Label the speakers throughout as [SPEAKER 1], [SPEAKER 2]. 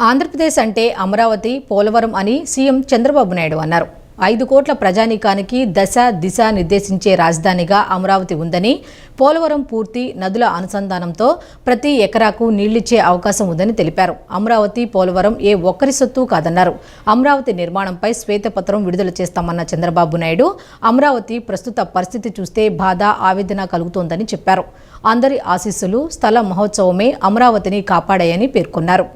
[SPEAKER 1] ఆంధ్రప్రదేశ్ అంటే అమరావతి, పోలవరం అని సీఎం చంద్రబాబు నాయుడు అన్నారు. 5 కోట్ల ప్రజానీకానికి దశ దిశ నిర్దేశించే రాజధానిగా అమరావతి ఉందని, పోలవరం పూర్తి నదుల అనుసంధానంతో ప్రతి ఎకరాకు నీళ్లిచ్చే అవకాశం ఉందని తెలిపారు. అమరావతి, పోలవరం ఏ ఒక్కరి సొత్తు కాదన్నారు. అమరావతి నిర్మాణంపై శ్వేతపత్రం విడుదల చేస్తామన్న చంద్రబాబు నాయుడు అమరావతి ప్రస్తుత పరిస్థితి చూస్తే బాధ, ఆవేదన కలుగుతోందని చెప్పారు. అందరి ఆశీస్సులు, స్థల మహోత్సవమే అమరావతిని కాపాడాయని పేర్కొన్నారు.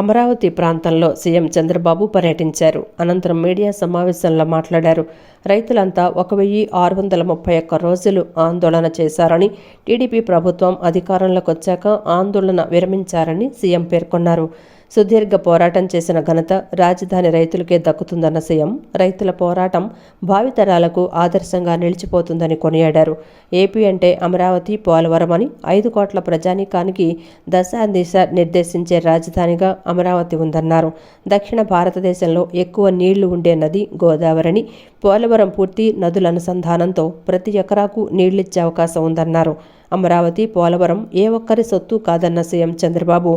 [SPEAKER 2] అమరావతి ప్రాంతంలో సీఎం చంద్రబాబు పర్యటించారు. అనంతరం మీడియా సమావేశంలో మాట్లాడారు. రైతులంతా 1631 రోజులు ఆందోళన చేశారని, టీడీపీ ప్రభుత్వం అధికారంలోకి వచ్చాక ఆందోళన విరమించారని సీఎం పేర్కొన్నారు. సుదీర్ఘ పోరాటం చేసిన ఘనత రాజధాని రైతులకే దక్కుతుందన్న సీఎం, రైతుల పోరాటం భావితరాలకు ఆదర్శంగా నిలిచిపోతుందని కొనియాడారు. ఏపీ అంటే అమరావతి, పోలవరం అని 5 కోట్ల ప్రజానీకానికి దశ దిశ నిర్దేశించే రాజధానిగా అమరావతి ఉందన్నారు. దక్షిణ భారతదేశంలో ఎక్కువ నీళ్లు ఉండే నది గోదావరిని, పోలవరం పూర్తి నదుల అనుసంధానంతో ప్రతి ఎకరాకు నీళ్లిచ్చే అవకాశం ఉందన్నారు. అమరావతి, పోలవరం ఏ ఒక్కరి సొత్తు కాదన్న సీఎం చంద్రబాబు,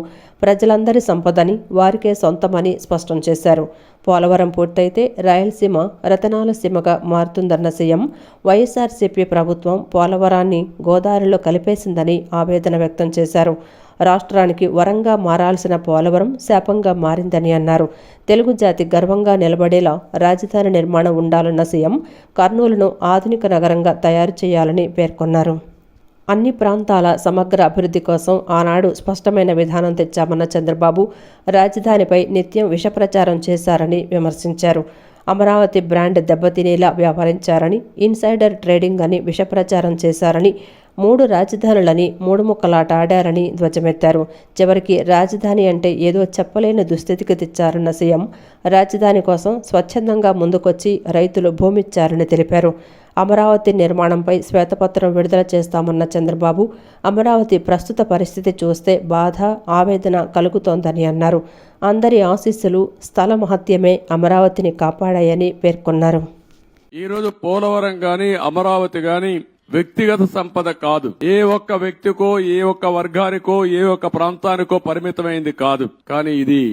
[SPEAKER 2] ప్రజలందరి సంపదని, వారికే సొంతమని స్పష్టం చేశారు. పోలవరం పూర్తయితే రాయలసీమ రతనాల సీమగా మారుతుందన్న సీఎం, వైఎస్ఆర్సీపీ ప్రభుత్వం పోలవరాన్ని గోదావరిలో కలిపేసిందని ఆవేదన వ్యక్తం చేశారు. రాష్ట్రానికి వరంగా మారాల్సిన పోలవరం శాపంగా మారిందని అన్నారు. తెలుగు జాతి గర్వంగా నిలబడేలా రాజధాని నిర్మాణం ఉండాలన్న సీఎం, కర్నూలును ఆధునిక నగరంగా తయారు చేయాలని పేర్కొన్నారు. అన్ని ప్రాంతాల సమగ్ర అభివృద్ధి కోసం ఆనాడు స్పష్టమైన విధానం తెచ్చామన్న చంద్రబాబు, రాజధానిపై నిత్యం విషప్రచారం చేశారని విమర్శించారు. అమరావతి బ్రాండ్ దెబ్బతినేలా వ్యవహరించారని, ఇన్సైడర్ ట్రేడింగ్ అని విషప్రచారం చేశారని, 3 రాజధానులని 3 ముక్కలాట ఆడారని ధ్వజమెత్తారు. చివరికి రాజధాని అంటే ఏదో చెప్పలేని దుస్థితికి తెచ్చారన్న సీఎం, రాజధాని కోసం స్వచ్ఛందంగా ముందుకొచ్చి రైతులు భూమిచ్చారని తెలిపారు. అమరావతి నిర్మాణంపై శ్వేతపత్రం విడుదల చేస్తామన్న చంద్రబాబు, అమరావతి ప్రస్తుత పరిస్థితి చూస్తే బాధ, ఆవేదన కలుగుతోందని అన్నారు. అందరి ఆశీస్సులు, స్థల మహత్యమే అమరావతిని కాపాడాయని పేర్కొన్నారు.
[SPEAKER 3] ఈరోజు పోలవరం గాని, అమరావతి గాని వ్యక్తిగత సంపద కాదు. ఏ ఒక్క వ్యక్తికో, ఏ ఒక్క వర్గానికో, ఏ ఒక్క ప్రాంతానికో పరిమితమైంది కాదు. కానీ ఇది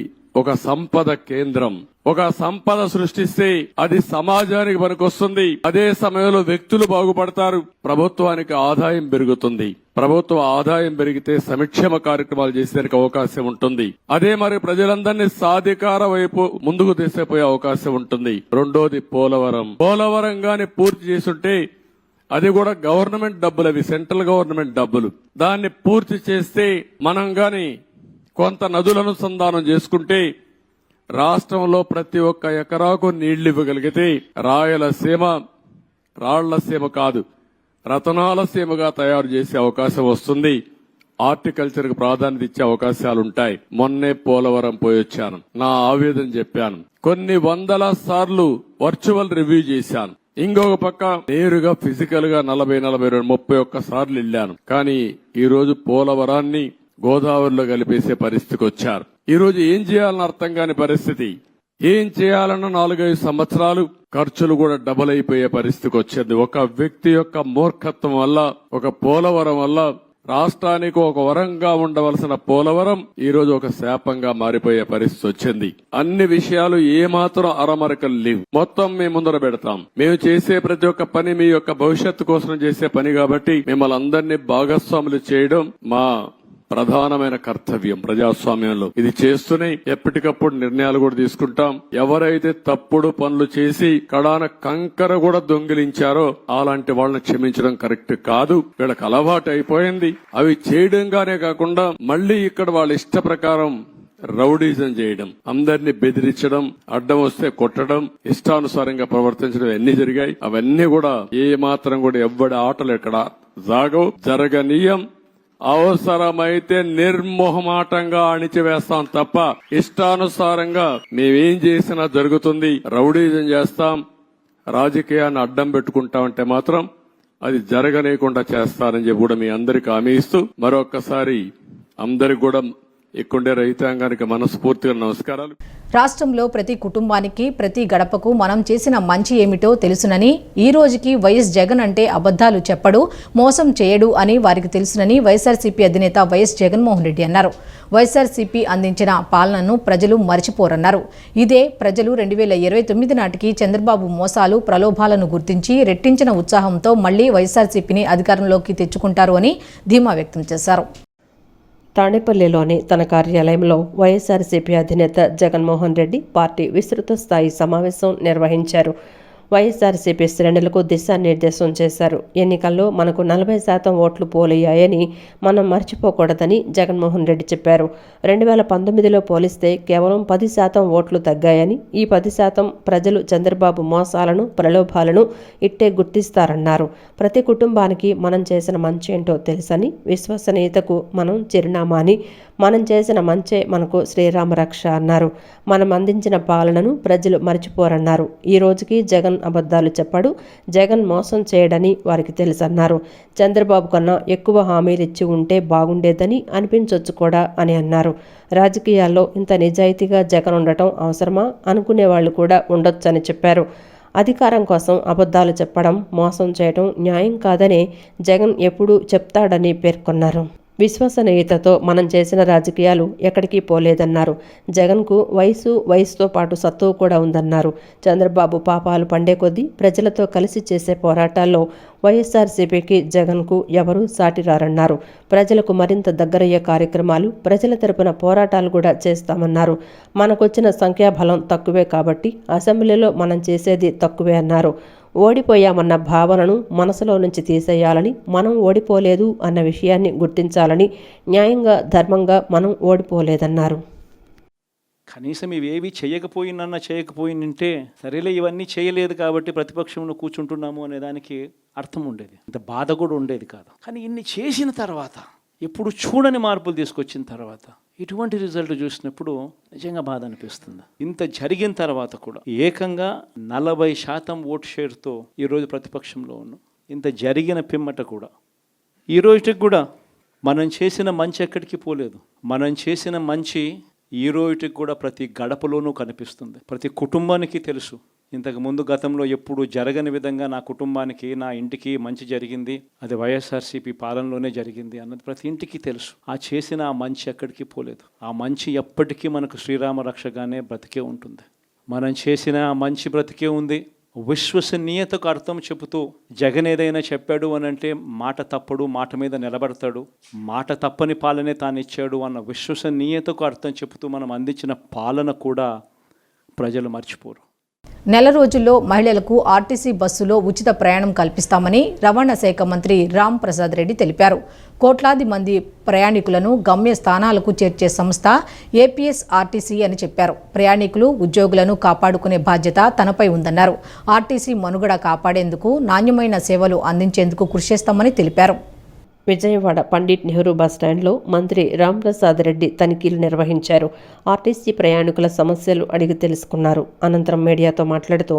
[SPEAKER 3] ఒక సంపద కేంద్రం. ఒక సంపద సృష్టిస్తే అది సమాజానికి పనికొస్తుంది. అదే సమయంలో వ్యక్తులు బాగుపడతారు, ప్రభుత్వానికి ఆదాయం పెరుగుతుంది. ప్రభుత్వ ఆదాయం పెరిగితే సంక్షేమ కార్యక్రమాలు చేసేందుకు అవకాశం ఉంటుంది. అదే మరి ప్రజలందరినీ సాధికార వైపు ముందుకు తీసుకుపోయే అవకాశం ఉంటుంది. రెండోది పోలవరం గాని పూర్తి చేసుంటే, అది కూడా గవర్నమెంట్ డబ్బులు, అవి సెంట్రల్ గవర్నమెంట్ డబ్బులు. దాన్ని పూర్తి చేస్తే మనం గాని కొంత నదుల అనుసంధానం చేసుకుంటే రాష్ట్రంలో ప్రతి ఒక్క ఎకరాకు నీళ్లు ఇవ్వగలిగితే రాయలసీమ రాళ్లసీమ కాదు, రతనాల సీమగా తయారు చేసే అవకాశం వస్తుంది. హార్టికల్చర్ కు ప్రాధాన్యత ఇచ్చే అవకాశాలుంటాయి. మొన్నే పోలవరం పోయొచ్చాను, నా ఆవేదన చెప్పాను. కొన్ని వందల సార్లు వర్చువల్ రివ్యూ చేశాను. ఇంకొక పక్క నేరుగా ఫిజికల్ గా 40-41 సార్లు వెళ్ళాను. కానీ ఈ రోజు పోలవరాన్ని గోదావరిలో కలిపేసే పరిస్థితికి వచ్చారు. ఈ రోజు ఏం చేయాలని అర్థం కాని పరిస్థితి. ఏం చేయాలన్న 4-5 సంవత్సరాలు ఖర్చులు కూడా డబుల్ అయిపోయే పరిస్థితికి వచ్చింది. ఒక వ్యక్తి యొక్క మూర్ఖత్వం వల్ల, ఒక పోలవరం వల్ల రాష్ట్రానికి ఒక వరంగా ఉండవలసిన పోలవరం ఈ రోజు ఒక శాపంగా మారిపోయే పరిస్థితి వచ్చింది. అన్ని విషయాలు ఏమాత్రం అరమరకలు లేవు. మొత్తం మేము ముందర పెడతాం. మేము చేసే ప్రతి ఒక్క పని మీ యొక్క భవిష్యత్తు కోసం చేసే పని కాబట్టి మిమ్మల్ని అందరినీ భాగస్వాములు చేయడం మా ప్రధానమైన కర్తవ్యం ప్రజాస్వామ్యంలో. ఇది చేస్తూనే ఎప్పటికప్పుడు నిర్ణయాలు కూడా తీసుకుంటాం. ఎవరైతే తప్పుడు పనులు చేసి కడాన కంకర కూడా దొంగిలించారో అలాంటి వాళ్ళని క్షమించడం కరెక్ట్ కాదు. వీళ్ళకి అలవాటు అయిపోయింది. అవి చేయడంగానే కాకుండా మళ్లీ ఇక్కడ వాళ్ళ ఇష్ట ప్రకారం రౌడీజం చేయడం, అందరినీ బెదిరించడం, అడ్డం వస్తే కొట్టడం, ఇష్టానుసారంగా ప్రవర్తించడం అన్ని జరిగాయి. అవన్నీ కూడా ఏ మాత్రం కూడా ఎవ్వడి ఆటలు ఎక్కడ జరగనీయం. అవసరమైతే నిర్మోహమాటంగా అణిచివేస్తాం తప్ప ఇష్టానుసారంగా మేమేం చేసినా జరుగుతుంది. రౌడీజం చేస్తాం, రాజకీయాన్ని అడ్డం పెట్టుకుంటామంటే మాత్రం అది జరగనీయకుండా చేస్తారని చెప్పి కూడా మీ అందరికి హామీ ఇస్తూ మరొక్కసారి అందరికి కూడా ఇక్కడుండే రైతాంగానికి మనస్ఫూర్తిగా నమస్కారాలు.
[SPEAKER 1] రాష్ట్రంలో ప్రతి కుటుంబానికి ప్రతి గడపకు మనం చేసిన మంచి ఏమిటో తెలుసునని, ఈ రోజుకి వైఎస్ జగన్ అంటే అబద్ధాలు చెప్పడు, మోసం చేయడు అని వారికి తెలుసునని వైఎస్ఆర్సీపీ అధినేత వైఎస్ జగన్మోహన్ రెడ్డి అన్నారు. వైఎస్ఆర్సీపీ అందించిన పాలనను ప్రజలు మరిచిపోరన్నారు. ఇదే ప్రజలు 2029 నాటికి చంద్రబాబు మోసాలు, ప్రలోభాలను గుర్తించి రెట్టించిన ఉత్సాహంతో మళ్లీ వైఎస్ఆర్సీపీని అధికారంలోకి తెచ్చుకుంటారు అని ధీమా వ్యక్తం చేశారు.
[SPEAKER 2] తాడేపల్లిలోని తన కార్యాలయంలో వైఎస్ఆర్సీపీ అధినేత జగన్మోహన్ రెడ్డి పార్టీ విస్తృత స్థాయి సమావేశం నిర్వహించారు. వైఎస్ఆర్సీపీ శ్రేణులకు దిశానిర్దేశం చేశారు. ఎన్నికల్లో మనకు 40% ఓట్లు పోలయ్యాయని మనం మర్చిపోకూడదని జగన్మోహన్ రెడ్డి చెప్పారు. 2019లో పోలిస్తే కేవలం 10% ఓట్లు తగ్గాయని, ఈ 10% ప్రజలు చంద్రబాబు మోసాలను, ప్రలోభాలను ఇట్టే గుర్తిస్తారన్నారు. ప్రతి కుటుంబానికి మనం చేసిన మంచి ఏంటో తెలుసని, విశ్వసనీయతకు మనం చిరునామా అని, మనం చేసిన మంచే మనకు శ్రీరామ రక్ష అన్నారు. మనం అందించిన పాలనను ప్రజలు మర్చిపోరన్నారు. ఈ రోజుకి జగన్ అబద్ధాలు చెప్పాడు, జగన్ మోసం చేయడని వారికి తెలుసన్నారు. చంద్రబాబు కన్నా ఎక్కువ హామీలు ఇచ్చి ఉంటే బాగుండేదని అనిపించొచ్చు కూడా అని అన్నారు. రాజకీయాల్లో ఇంత నిజాయితీగా జగన్ ఉండటం అవసరమా అనుకునే వాళ్ళు కూడా ఉండొచ్చని చెప్పారు. అధికారం కోసం అబద్ధాలు చెప్పడం, మోసం చేయడం న్యాయం కాదనే జగన్ ఎప్పుడూ చెప్తాడని పేర్కొన్నారు. విశ్వసనీయతతో మనం చేసిన రాజకీయాలు ఎక్కడికి పోలేదన్నారు. జగన్కు వయసుతో పాటు సత్తువ కూడా ఉందన్నారు. చంద్రబాబు పాపాలు పండే కొద్దీ ప్రజలతో కలిసి చేసే పోరాటాల్లో వైఎస్ఆర్సీపీకి, జగన్కు ఎవరూ సాటిరారన్నారు. ప్రజలకు మరింత దగ్గరయ్యే కార్యక్రమాలు, ప్రజల తరపున పోరాటాలు కూడా చేస్తామన్నారు. మనకొచ్చిన సంఖ్యాబలం తక్కువే కాబట్టి అసెంబ్లీలో మనం చేసేది తక్కువే అన్నారు. ఓడిపోయామన్న భావనను మనసులో నుంచి తీసేయాలని, మనం ఓడిపోలేదు అన్న విషయాన్ని గుర్తించాలని, న్యాయంగా ధర్మంగా మనం ఓడిపోలేదన్నారు.
[SPEAKER 4] కనీసం ఇవేవి చేయకపోయినంటే సరేలే ఇవన్నీ చేయలేదు కాబట్టి ప్రతిపక్షంలో కూర్చుంటున్నాము అనే దానికి అర్థం ఉండేది, ఇంత బాధ కూడా ఉండేది కాదు. కానీ ఇన్ని చేసిన తర్వాత, ఎప్పుడు చూడని మార్పులు తీసుకొచ్చిన తర్వాత ఇటువంటి రిజల్ట్ చూసినప్పుడు నిజంగా బాధ అనిపిస్తుంది. ఇంత జరిగిన తర్వాత కూడా ఏకంగా 40% ఓట్ షేర్తో ఈరోజు ప్రతిపక్షంలో ఉన్నాం. ఇంత జరిగిన పిమ్మట కూడా ఈ రోజుకి కూడా మనం చేసిన మంచి ఎక్కడికి పోలేదు. మనం చేసిన మంచి ఈ రోజుకి కూడా ప్రతి గడపలోనూ కనిపిస్తుంది. ప్రతి కుటుంబానికి తెలుసు, ఇంతకుముందు గతంలో ఎప్పుడు జరగని విధంగా నా కుటుంబానికి, నా ఇంటికి మంచి జరిగింది, అది వైఎస్ఆర్సీపీ పాలనలోనే జరిగింది అన్నది ప్రతి ఇంటికి తెలుసు. ఆ చేసిన ఆ మంచి ఎక్కడికి పోలేదు. ఆ మంచి ఎప్పటికీ మనకు శ్రీరామ రక్షగానే బ్రతికే ఉంటుంది. మనం చేసిన ఆ మంచి బ్రతికే ఉంది. విశ్వసనీయతకు అర్థం చెబుతూ జగన్ ఏదైనా చెప్పాడు అని అంటే మాట తప్పడు, మాట మీద నిలబడతాడు, మాట తప్పని పాలనే తాను ఇచ్చాడు అన్న విశ్వసనీయతకు అర్థం చెబుతూ మనం అందించిన పాలన కూడా ప్రజలు మర్చిపోరు.
[SPEAKER 1] నెల రోజుల్లో మహిళలకు ఆర్టీసీ బస్సులో ఉచిత ప్రయాణం కల్పిస్తామని రవాణా శాఖ మంత్రి రామ్ ప్రసాద్ రెడ్డి తెలిపారు. కోట్లాది మంది ప్రయాణికులను గమ్య స్థానాలకు చేర్చే సంస్థ ఏపీఎస్ఆర్టీసీ అని చెప్పారు. ప్రయాణికులు, ఉద్యోగులను కాపాడుకునే బాధ్యత తనపై ఉందన్నారు. ఆర్టీసీ మనుగడ కాపాడేందుకు, నాణ్యమైన సేవలు అందించేందుకు కృషి చేస్తామని తెలిపారు.
[SPEAKER 2] విజయవాడ పండిట్ నెహ్రూ బస్టాండ్లో మంత్రి రాంప్రసాద్ రెడ్డి తనిఖీలు నిర్వహించారు. ఆర్టీసీ ప్రయాణికుల సమస్యలు అడిగి తెలుసుకున్నారు. అనంతరం మీడియాతో మాట్లాడుతూ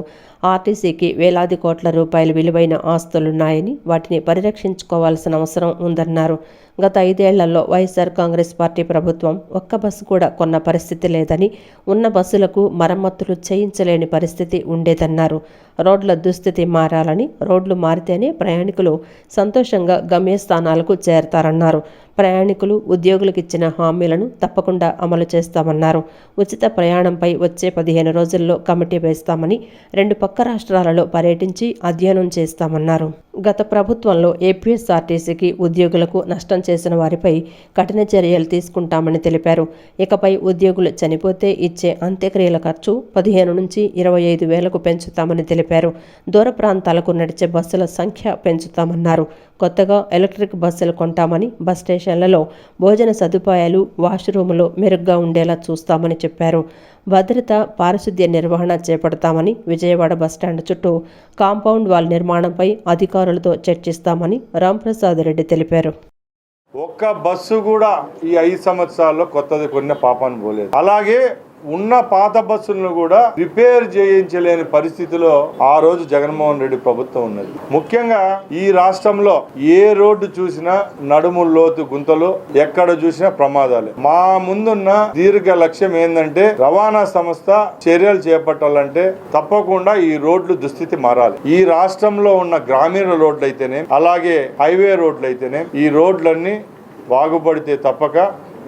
[SPEAKER 2] ఆర్టీసీకి వేలాది కోట్ల రూపాయల విలువైన ఆస్తులున్నాయని, వాటిని పరిరక్షించుకోవాల్సిన అవసరం ఉందన్నారు. గత 5 ఏళ్లలో వైఎస్ఆర్ కాంగ్రెస్ పార్టీ ప్రభుత్వం ఒక్క బస్సు కూడా కొన్న పరిస్థితి లేదని, ఉన్న బస్సులకు మరమ్మతులు చేయించలేని పరిస్థితి ఉండేదన్నారు. రోడ్ల దుస్థితి మారాలని, రోడ్లు మారితేనే ప్రయాణికులు సంతోషంగా గమ్యస్థానాలకు చేరతారన్నారు. ప్రయాణికులు, ఉద్యోగులకు ఇచ్చిన హామీలను తప్పకుండా అమలు చేస్తామన్నారు. ఉచిత ప్రయాణంపై వచ్చే 15 రోజుల్లో కమిటీ వేస్తామని, 2 పక్క రాష్ట్రాలలో పర్యటించి అధ్యయనం చేస్తామన్నారు. గత ప్రభుత్వంలో ఏపీఎస్ఆర్టీసీకి ఉద్యోగులకు నష్టం చేసిన వారిపై కఠిన చర్యలు తీసుకుంటామని తెలిపారు. ఇకపై ఉద్యోగులు చనిపోతే ఇచ్చే అంత్యక్రియల ఖర్చు 15 నుంచి 25 వేలకు పెంచుతామని తెలిపారు. దూర ప్రాంతాలకు నడిచే బస్సుల సంఖ్య పెంచుతామన్నారు. కొత్తగా ఎలక్ట్రిక్ బస్సులు కొంటామని, బస్ స్టేషన్లలో భోజన సదుపాయాలు, వాష్రూములు మెరుగ్గా ఉండేలా చూస్తామని చెప్పారు. భద్రత, పారిశుద్ధ్య నిర్వహణ చేపడతామని, విజయవాడ బస్టాండ్ చుట్టూ కాంపౌండ్ వాల్ నిర్మాణంపై అధికారులతో చర్చిస్తామని రాంప్రసాద్ రెడ్డి తెలిపారు.
[SPEAKER 5] ఒక్క బస్సు కూడా ఈ 5 సంవత్సరాల్లో కొత్తది కొన్న పాపాన్ని పోలేదు. అలాగే ఉన్న పాత బస్సులను కూడా రిపేర్ చేయించలేని పరిస్థితిలో ఆ రోజు జగన్మోహన్ రెడ్డి ప్రభుత్వం ఉన్నది. ముఖ్యంగా ఈ రాష్ట్రంలో ఏ రోడ్డు చూసినా నడుము లోతు గుంతలు, ఎక్కడ చూసినా ప్రమాదాలు. మా ముందున్న దీర్ఘ లక్ష్యం ఏంటంటే రవాణా సంస్థ చర్యలు చేపట్టాలంటే తప్పకుండా ఈ రోడ్లు దుస్థితి మారాలి. ఈ రాష్ట్రంలో ఉన్న గ్రామీణ రోడ్లు అయితేనే, అలాగే హైవే రోడ్లు అయితేనే ఈ రోడ్లన్నీ బాగుపడితే తప్పక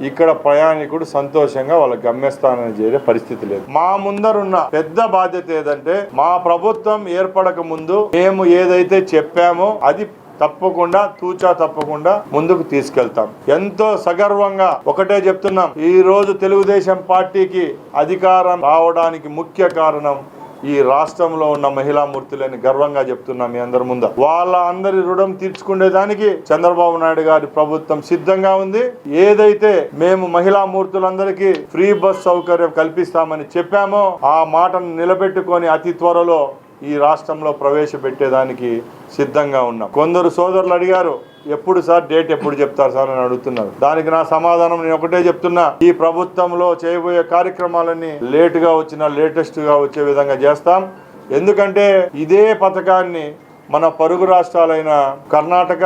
[SPEAKER 5] ఇక్కడ ప్రయాణికుడు సంతోషంగా వాళ్ళ గమ్యస్థానాన్ని చేరే పరిస్థితి లేదు. మా ముందరున్న పెద్ద బాధ్యత ఏదంటే మా ప్రభుత్వం ఏర్పడక ముందు మేము ఏదైతే చెప్పామో అది తప్పకుండా తూచా తప్పకుండా ముందుకు తీసుకెళ్తాం. ఎంతో సగర్వంగా ఒకటే చెప్తున్నాం, ఈ రోజు తెలుగుదేశం పార్టీకి అధికారం రావడానికి ముఖ్య కారణం ఈ రాష్ట్రంలో ఉన్న మహిళా మూర్తులని గర్వంగా చెప్తున్నాం మీ అందరి ముందు. వాళ్ళ అందరి రుణం తీర్చుకునేదానికి చంద్రబాబు నాయుడు గారి ప్రభుత్వం సిద్ధంగా ఉంది. ఏదైతే మేము మహిళా మూర్తులందరికీ ఫ్రీ బస్ సౌకర్యం కల్పిస్తామని చెప్పామో ఆ మాటను నిలబెట్టుకొని అతి త్వరలో ఈ రాష్ట్రంలో ప్రవేశపెట్టేదానికి సిద్ధంగా ఉన్నాం. కొందరు సోదరులు అడిగారు, ఎప్పుడు సార్ డేట్ ఎప్పుడు చెప్తారు సార్ అని అడుగుతున్నారు. దానికి నా సమాధానం నేను ఒకటే చెప్తున్నా, ఈ ప్రభుత్వంలో చేయబోయే కార్యక్రమాలన్నీ లేటుగా వచ్చినా లేటెస్ట్ గా వచ్చే విధంగా చేస్తాం. ఎందుకంటే ఇదే పథకాన్ని మన పొరుగు రాష్ట్రాలైన కర్ణాటక,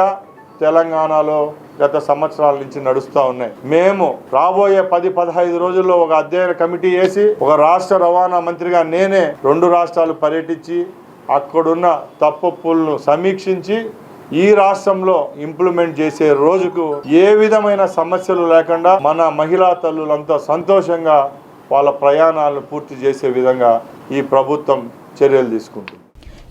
[SPEAKER 5] తెలంగాణలో గత సంవత్సరాల నుంచి నడుస్తూ ఉన్నాయి. మేము రాబోయే 10-15 రోజుల్లో ఒక అధ్యయన కమిటీ వేసి ఒక రాష్ట్ర రవాణా మంత్రిగా నేనే 2 రాష్ట్రాలు పర్యటించి అక్కడున్న తప్పులను సమీక్షించి ఈ రాష్ట్రంలో ఇంప్లిమెంట్ చేసే రోజుకు ఏ విధమైన సమస్యలు లేకుండా మన మహిళా తల్లులంతా సంతోషంగా వాళ్ళ ప్రయాణాలను పూర్తి చేసే విధంగా ఈ ప్రభుత్వం చర్యలు తీసుకుంటుంది.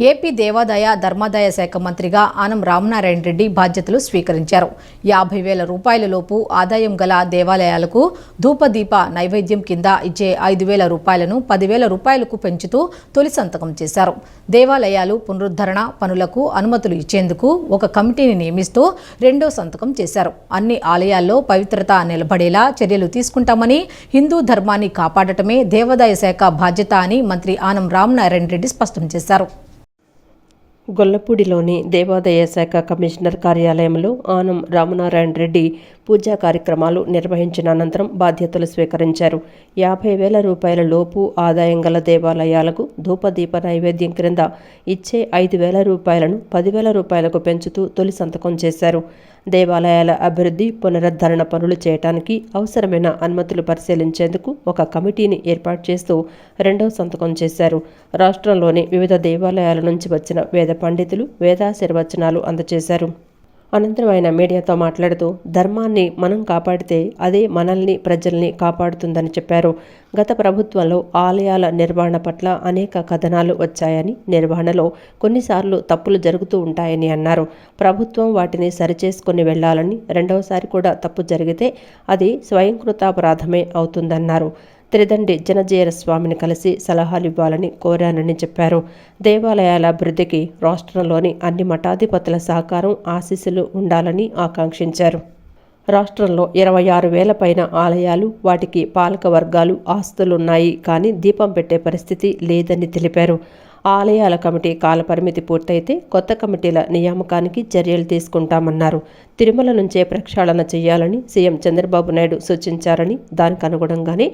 [SPEAKER 1] ఏపీ దేవాదాయ ధర్మాదాయ శాఖ మంత్రిగా ఆనం రామనారాయణ రెడ్డి బాధ్యతలు స్వీకరించారు. 50,000 రూపాయల లోపు ఆదాయం గల దేవాలయాలకు ధూపదీప నైవేద్యం కింద ఇచ్చే 5,000 రూపాయలను 10,000 రూపాయలకు పెంచుతూ తొలి సంతకం చేశారు. దేవాలయాలు పునరుద్ధరణ పనులకు అనుమతులు ఇచ్చేందుకు ఒక కమిటీని నియమిస్తూ రెండో సంతకం చేశారు. అన్ని ఆలయాల్లో పవిత్రత నిలబడేలా చర్యలు తీసుకుంటామని, హిందూ ధర్మాన్ని కాపాడటమే దేవాదాయ శాఖ బాధ్యత అని మంత్రి ఆనం రామనారాయణ రెడ్డి స్పష్టం చేశారు.
[SPEAKER 2] గొల్లపూడిలోని దేవాదాయ శాఖ కమిషనర్ కార్యాలయంలో ఆనం రామనారాయణ రెడ్డి పూజా కార్యక్రమాలు నిర్వహించిన అనంతరం బాధ్యతలు స్వీకరించారు. 50,000 రూపాయల లోపు ఆదాయం గల దేవాలయాలకు ధూపదీప నైవేద్యం క్రింద ఇచ్చే 5,000 రూపాయలను 10,000 రూపాయలకు పెంచుతూ తొలి సంతకం చేశారు. దేవాలయాల అభివృద్ధి, పునరుద్ధరణ పనులు చేయడానికి అవసరమైన అనుమతులు పరిశీలించేందుకు ఒక కమిటీని ఏర్పాటు చేస్తూ రెండవ సంతకం చేశారు. రాష్ట్రంలోని వివిధ దేవాలయాల నుంచి వచ్చిన వేద పండితులు వేదాశీర్వచనాలు అందజేశారు. అనంతరం ఆయన మీడియాతో మాట్లాడుతూ ధర్మాన్ని మనం కాపాడితే అదే మనల్ని, ప్రజల్ని కాపాడుతుందని చెప్పారు. గత ప్రభుత్వంలో ఆలయాల నిర్వహణ పట్ల అనేక కథనాలు వచ్చాయని, నిర్వహణలో కొన్నిసార్లు తప్పులు జరుగుతూ ఉంటాయని అన్నారు. ప్రభుత్వం వాటిని సరిచేసుకుని వెళ్లాలని, రెండవసారి కూడా తప్పు జరిగితే అది స్వయంకృతాపరాధమే అవుతుందన్నారు. త్రిదండి జనజీర స్వామిని కలిసి సలహాలు ఇవ్వాలని కోరానని చెప్పారు. దేవాలయాల అభివృద్ధికి రాష్ట్రంలోని అన్ని మఠాధిపతుల సహకారం, ఆశీస్సులు ఉండాలని ఆకాంక్షించారు. రాష్ట్రంలో 26,000 పైన ఆలయాలు, వాటికి పాలక వర్గాలు, ఆస్తులున్నాయి. కానీ దీపం పెట్టే పరిస్థితి లేదని తెలిపారు. ఆలయాల కమిటీ కాలపరిమితి పూర్తయితే కొత్త కమిటీల నియామకానికి చర్యలు తీసుకుంటామన్నారు. తిరుమల నుంచే ప్రక్షాళన చేయాలని సీఎం చంద్రబాబు నాయుడు సూచించారని, దానికి అనుగుణంగానే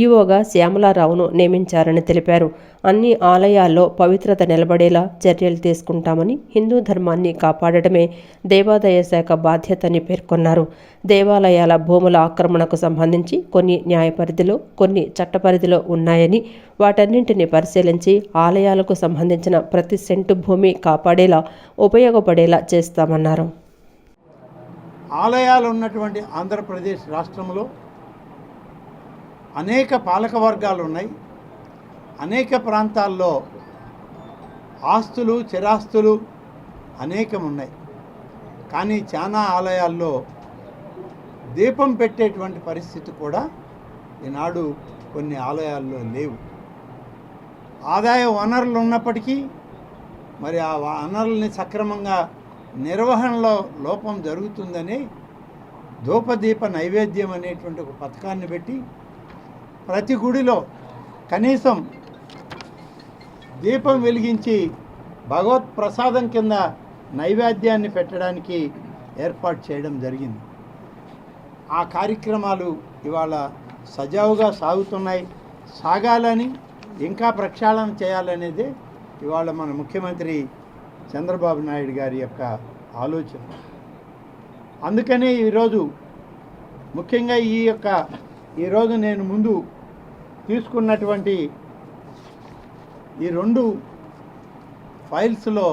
[SPEAKER 2] ఈవోగా శ్యామలారావును నియమించారని తెలిపారు. అన్ని ఆలయాల్లో పవిత్రత నిలబడేలా చర్యలు తీసుకుంటామని, హిందూ ధర్మాన్ని కాపాడటమే దేవాదాయ శాఖ బాధ్యతని పేర్కొన్నారు. దేవాలయాల భూముల ఆక్రమణకు సంబంధించి కొన్ని న్యాయ పరిధిలో, కొన్ని చట్ట పరిధిలో ఉన్నాయని, వాటన్నింటినీ పరిశీలించి ఆలయాలకు సంబంధించిన ప్రతి సెంటు భూమి కాపాడేలా, ఉపయోగపడేలా చేస్తామన్నారు.
[SPEAKER 6] ఆలయాలు ఉన్నటువంటి ఆంధ్రప్రదేశ్ రాష్ట్రంలో అనేక పాలక వర్గాలు ఉన్నాయి. అనేక ప్రాంతాల్లో ఆస్తులు, చిరాస్తులు అనేకం ఉన్నాయి. కానీ చాలా ఆలయాల్లో దీపం పెట్టేటువంటి పరిస్థితి కూడా ఈనాడు కొన్ని ఆలయాల్లో లేవు. ఆదాయ వనరులు ఉన్నప్పటికీ మరి ఆ వనరుల్ని సక్రమంగా నిర్వహణలో లోపం జరుగుతుందని ధూపదీప నైవేద్యం అనేటువంటి ఒక పథకాన్ని పెట్టి ప్రతి గుడిలో కనీసం దీపం వెలిగించి భగవత్ ప్రసాదం కింద నైవేద్యాన్ని పెట్టడానికి ఏర్పాటు చేయడం జరిగింది. ఆ కార్యక్రమాలు ఇవాళ సజావుగా సాగుతున్నాయి. సాగాలని, ఇంకా ప్రక్షాళన చేయాలనేదే ఇవాళ మన ముఖ్యమంత్రి చంద్రబాబు నాయుడు గారి యొక్క ఆలోచన. అందుకనే ఈరోజు ముఖ్యంగా ఈరోజు నేను ముందు తీసుకున్నటువంటి ఈ 2 ఫైల్స్లో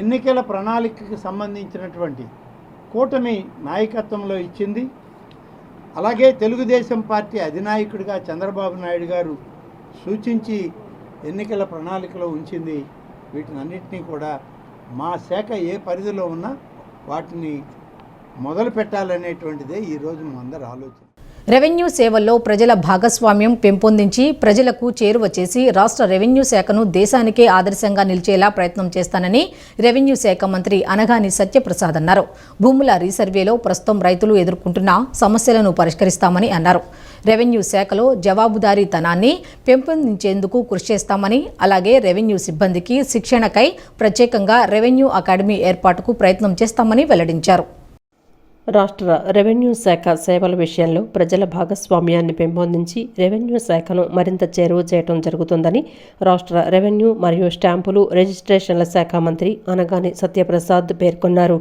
[SPEAKER 6] ఎన్నికల ప్రణాళికకు సంబంధించినటువంటి కూటమి నాయకత్వంలో ఇచ్చింది, అలాగే తెలుగుదేశం పార్టీ అధినాయకుడిగా చంద్రబాబు నాయుడు గారు సూచించి ఎన్నికల ప్రణాళికలో ఉంచింది. వీటినన్నింటినీ కూడా మా శాఖ ఏ పరిధిలో ఉన్నా వాటిని మొదలు పెట్టాలనేటువంటిదే ఈరోజు మనందరి ఆలోచన.
[SPEAKER 1] రెవెన్యూ సేవల్లో ప్రజల భాగస్వామ్యం పెంపొందించి ప్రజలకు చేరువ చేసి రాష్ట్ర రెవెన్యూ శాఖను దేశానికే ఆదర్శంగా నిలిచేలా ప్రయత్నం చేస్తానని రెవెన్యూ శాఖ మంత్రి అనగాని సత్యప్రసాద్ అన్నారు. భూముల రీసర్వేలో ప్రస్తుతం రైతులు ఎదుర్కొంటున్న సమస్యలను పరిష్కరిస్తామని అన్నారు. రెవెన్యూ శాఖలో జవాబుదారీతనాన్ని పెంపొందించేందుకు కృషి చేస్తామని, అలాగే రెవెన్యూ సిబ్బందికి శిక్షణకై ప్రత్యేకంగా రెవెన్యూ అకాడమీ ఏర్పాటుకు ప్రయత్నం చేస్తామని వెల్లడించారు.
[SPEAKER 2] రాష్ట్ర రెవెన్యూ శాఖ సేవల విషయంలో ప్రజల భాగస్వామ్యాన్ని పెంపొందించి రెవెన్యూ శాఖను మరింత చేరువ చేయడం జరుగుతుందని రాష్ట్ర రెవెన్యూ మరియు స్టాంపులు రిజిస్ట్రేషన్ల శాఖ మంత్రి అనగాని సత్యప్రసాద్ పేర్కొన్నారు.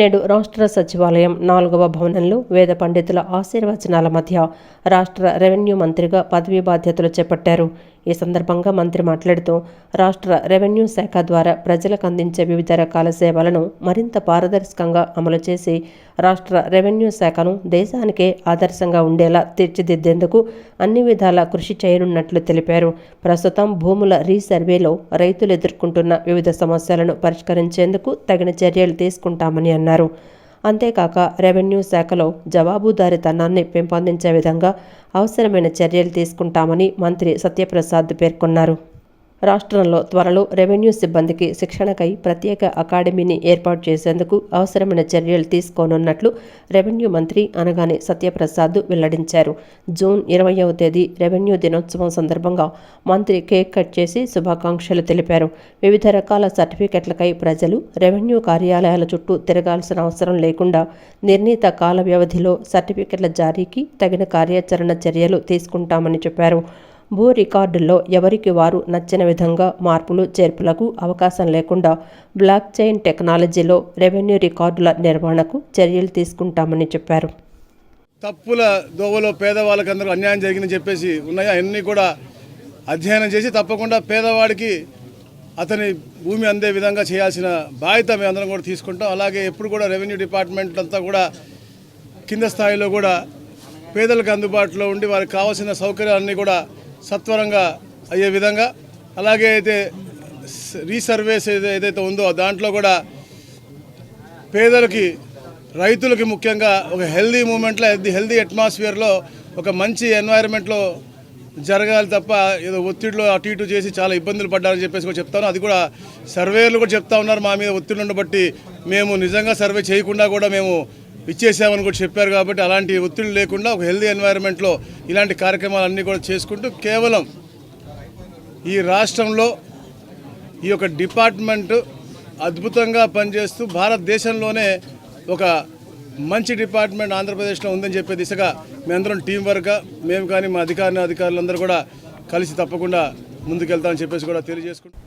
[SPEAKER 2] నేడు రాష్ట్ర సచివాలయం 4వ భవనంలో వేద పండితుల ఆశీర్వచనాల మధ్య రాష్ట్ర రెవెన్యూ మంత్రిగా పదవీ బాధ్యతలు చేపట్టారు. ఈ సందర్భంగా మంత్రి మాట్లాడుతూ రాష్ట్ర రెవెన్యూ శాఖ ద్వారా ప్రజలకు అందించే వివిధ రకాల సేవలను మరింత పారదర్శకంగా అమలు చేసి రాష్ట్ర రెవెన్యూ శాఖను దేశానికే ఆదర్శంగా ఉండేలా తీర్చిదిద్దేందుకు అన్ని విధాలా కృషి చేయనున్నట్లు తెలిపారు. ప్రస్తుతం భూముల రీసర్వేలో రైతులు ఎదుర్కొంటున్న వివిధ సమస్యలను పరిష్కరించేందుకు తగిన చర్యలు తీసుకుంటామని అన్నారు. అంతేకాక రెవెన్యూ శాఖలో జవాబుదారీతనాన్ని పెంపొందించే విధంగా అవసరమైన చర్యలు తీసుకుంటామని మంత్రి సత్యప్రసాద్ పేర్కొన్నారు. రాష్ట్రంలో త్వరలో రెవెన్యూ సిబ్బందికి శిక్షణకై ప్రత్యేక అకాడమీని ఏర్పాటు చేసేందుకు అవసరమైన చర్యలు తీసుకోనున్నట్లు రెవెన్యూ మంత్రి అనగాని సత్యప్రసాద్ వెల్లడించారు. జూన్ 20వ తేదీ రెవెన్యూ దినోత్సవం సందర్భంగా మంత్రి కేక్ కట్ చేసి శుభాకాంక్షలు తెలిపారు. వివిధ రకాల సర్టిఫికెట్లకై ప్రజలు రెవెన్యూ కార్యాలయాల చుట్టూ తిరగాల్సిన అవసరం లేకుండా నిర్ణీత కాల వ్యవధిలో సర్టిఫికెట్ల జారీకి తగిన కార్యాచరణ చర్యలు తీసుకుంటామని చెప్పారు. భూ రికార్డుల్లో ఎవరికి వారు నచ్చిన విధంగా మార్పులు చేర్పులకు అవకాశం లేకుండా బ్లాక్ చైన్ టెక్నాలజీలో రెవెన్యూ రికార్డుల నిర్వహణకు చర్యలు తీసుకుంటామని చెప్పారు.
[SPEAKER 7] తప్పుల దోవలో పేదవాళ్ళకి అందరూ అన్యాయం జరిగిందని చెప్పేసి ఉన్నాయి. అవన్నీ కూడా అధ్యయనం చేసి తప్పకుండా పేదవాడికి అతని భూమి అందే విధంగా చేయాల్సిన బాధ్యత మేము అందరం కూడా తీసుకుంటాం. అలాగే ఎప్పుడు కూడా రెవెన్యూ డిపార్ట్మెంట్ అంతా కూడా కింద స్థాయిలో కూడా పేదలకు అందుబాటులో ఉండి వారికి కావాల్సిన సౌకర్యాలన్నీ కూడా సత్వరంగా అయ్యే విధంగా, అలాగే అయితే రీసర్వేస్ ఏదైతే ఉందో దాంట్లో కూడా పేదలకి రైతులకి ముఖ్యంగా ఒక హెల్దీ మూమెంట్లో హెల్దీ అట్మాస్ఫియర్లో ఒక మంచి ఎన్వైరన్మెంట్లో జరగాలి తప్ప ఏదో ఒత్తిడిలో అటు ఇటు చేసి చాలా ఇబ్బందులు పడ్డారని చెప్పేసి కూడా చెప్తాను. అది కూడా సర్వేలు కూడా చెప్తా ఉన్నారు మా మీద ఒత్తిడిని బట్టి మేము నిజంగా సర్వే చేయకుండా కూడా మేము ఇచ్చేసామని కూడా చెప్పారు. కాబట్టి అలాంటి ఒత్తిడి లేకుండా ఒక హెల్దీ ఎన్వైరన్మెంట్లో ఇలాంటి కార్యక్రమాలన్నీ కూడా చేసుకుంటూ కేవలం ఈ రాష్ట్రంలో ఈ యొక్క డిపార్ట్మెంట్ అద్భుతంగా పనిచేస్తూ భారతదేశంలోనే ఒక మంచి డిపార్ట్మెంట్ ఆంధ్రప్రదేశ్లో ఉందని చెప్పే దిశగా మేమందరం టీం వర్క్గా మేము కానీ మా అధికారులందరూ కూడా కలిసి తప్పకుండా ముందుకెళ్తామని చెప్పేసి కూడా తెలియజేసుకుంటాం.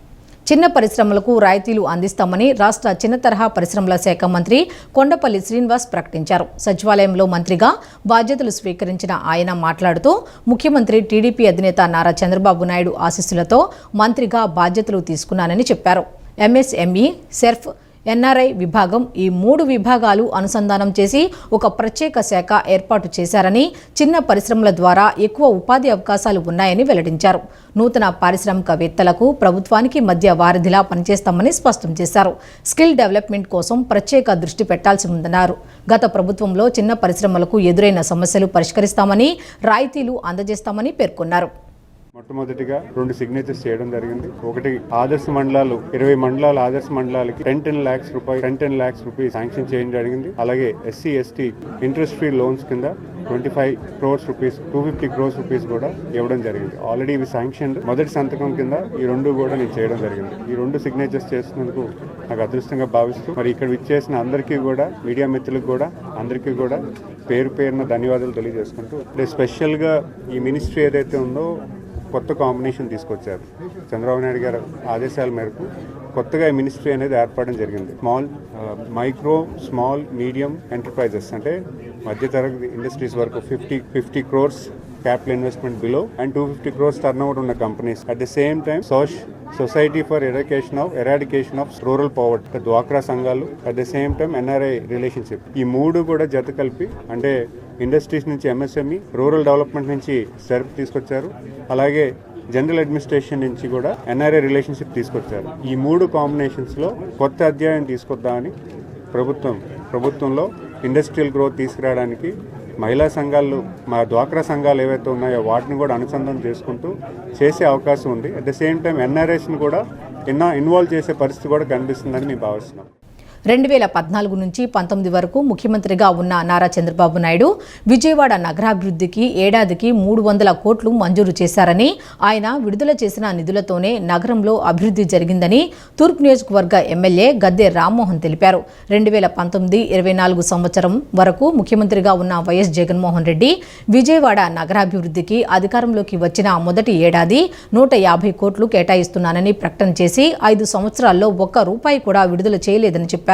[SPEAKER 1] చిన్న పరిశ్రమలకు రాయితీలు అందిస్తామని రాష్ట్ర చిన్న తరహా పరిశ్రమల శాఖ మంత్రి కొండపల్లి శ్రీనివాస్ ప్రకటించారు. సచివాలయంలో మంత్రిగా బాధ్యతలు స్వీకరించిన ఆయన మాట్లాడుతూ ముఖ్యమంత్రి టీడీపీ అధినేత నారా చంద్రబాబు నాయుడు ఆశీస్సులతో మంత్రిగా బాధ్యతలు తీసుకున్నానని చెప్పారు. ఎంఎస్ఎంఈ, సెర్ఫ్, ఎన్ఆర్ఐ విభాగం ఈ 3 విభాగాలు అనుసంధానం చేసి ఒక ప్రత్యేక శాఖ ఏర్పాటు చేశారని, చిన్న పరిశ్రమల ద్వారా ఎక్కువ ఉపాధి అవకాశాలు ఉన్నాయని వెల్లడించారు. నూతన పారిశ్రామికవేత్తలకు ప్రభుత్వానికి మధ్య వారధిలా పనిచేస్తామని స్పష్టం చేశారు. స్కిల్ డెవలప్మెంట్ కోసం ప్రత్యేక దృష్టి పెట్టాల్సి ఉందన్నారు. గత ప్రభుత్వంలో చిన్న పరిశ్రమలకు ఎదురైన సమస్యలు పరిష్కరిస్తామని, రాయితీలు అందజేస్తామని పేర్కొన్నారు.
[SPEAKER 8] మొట్టమొదటిగా 2 సిగ్నేచర్స్ చేయడం జరిగింది. ఒకటి ఆదర్శ మండలాలు 20 మండలాలు ఆదర్శ మండలాలకి 10 lakhs రూపీస్ శాంక్షన్ చేయడం జరిగింది. అలాగే SC ST interest free loans కింద 25 crores రూపీస్ 250 crores రూపీస్ కూడా ఇవ్వడం జరిగింది. ఆల్రెడీ ఇవి శాంక్షన్. మొదటి సంతకం కింద ఈ 2 కూడా నేను చేయడం జరిగింది. ఈ 2 సిగ్నేచర్స్ చేసినందుకు నాకు అదృష్టంగా భావిస్తూ మరి ఇక్కడ విచ్చేసిన అందరికీ కూడా మీడియా మిత్రులకు కూడా అందరికీ కూడా పేరున ధన్యవాదాలు తెలియజేసుకుంటూ స్పెషల్గా ఈ మినిస్ట్రీ ఏదైతే ఉందో కొత్త కాంబినేషన్ తీసుకొచ్చారు. చంద్రబాబు నాయుడు గారు ఆదేశాల మేరకు కొత్తగా ఈ మినిస్ట్రీ అనేది ఏర్పడడం జరిగింది. మైక్రో స్మాల్ మీడియం ఎంటర్ప్రైజెస్ అంటే మధ్యతరగతి ఇండస్ట్రీస్ వరకు 50 crores capital investment below and 250 crores turnover ఉన్న companies. At the same time society for eradication of rural poverty డ్వాక్రా సంఘాలు, at the same time NRI relationship. ఈ 3 కూడా జత కలిపి అంటే ఇండస్ట్రీస్ నుంచి MSME, రూరల్ డెవలప్మెంట్ నుంచి SERP తీసుకొచ్చారు. అలాగే జనరల్ అడ్మినిస్ట్రేషన్ నుంచి కూడా NRI రిలేషన్షిప్ తీసుకొచ్చారు. ఈ 3 కాంబినేషన్స్లో కొత్త అధ్యాయం తీసుకొద్దామని ప్రభుత్వంలో ఇండస్ట్రియల్ గ్రోత్ తీసుకురావడానికి మహిళా సంఘాలు, మా డ్వాక్రా సంఘాలు ఏవైతే ఉన్నాయో వాటిని కూడా అనుసంధానం చేసుకుంటూ చేసే అవకాశం ఉంది. అట్ ద సేమ్ టైం NRIస్ని కూడా ఇన్వాల్వ్ చేసే పరిస్థితి కూడా కనిపిస్తుందని మేము భావిస్తున్నాం.
[SPEAKER 1] 2014 నుంచి 19 వరకు ముఖ్యమంత్రిగా ఉన్న నారా చంద్రబాబు నాయుడు విజయవాడ నగరాభివృద్ధికి ఏడాదికి 300 కోట్లు మంజూరు చేశారని, ఆయన విడుదల చేసిన నిధులతోనే నగరంలో అభివృద్ధి జరిగిందని తూర్పు నియోజకవర్గ ఎమ్మెల్యే గద్దె రామ్మోహన్ తెలిపారు. 2019-24 సంవత్సరం వరకు ముఖ్యమంత్రిగా ఉన్న వైఎస్ జగన్మోహన్ రెడ్డి విజయవాడ నగరాభివృద్ధికి అధికారంలోకి వచ్చిన మొదటి ఏడాది 150 కోట్లు కేటాయిస్తున్నానని ప్రకటన చేసి 5 సంవత్సరాల్లో ఒక్క రూపాయి కూడా విడుదల చేయలేదని చెప్పారు.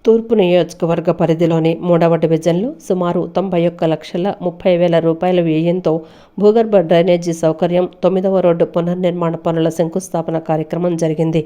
[SPEAKER 2] తూర్పు నియోజకవర్గ పరిధిలోని 3వ డివిజన్లో సుమారు 91,30,000 రూపాయల వ్యయంతో భూగర్భ డ్రైనేజీ సౌకర్యం 9వ రోడ్డు పునర్నిర్మాణ పనుల శంకుస్థాపన కార్యక్రమం జరిగింది.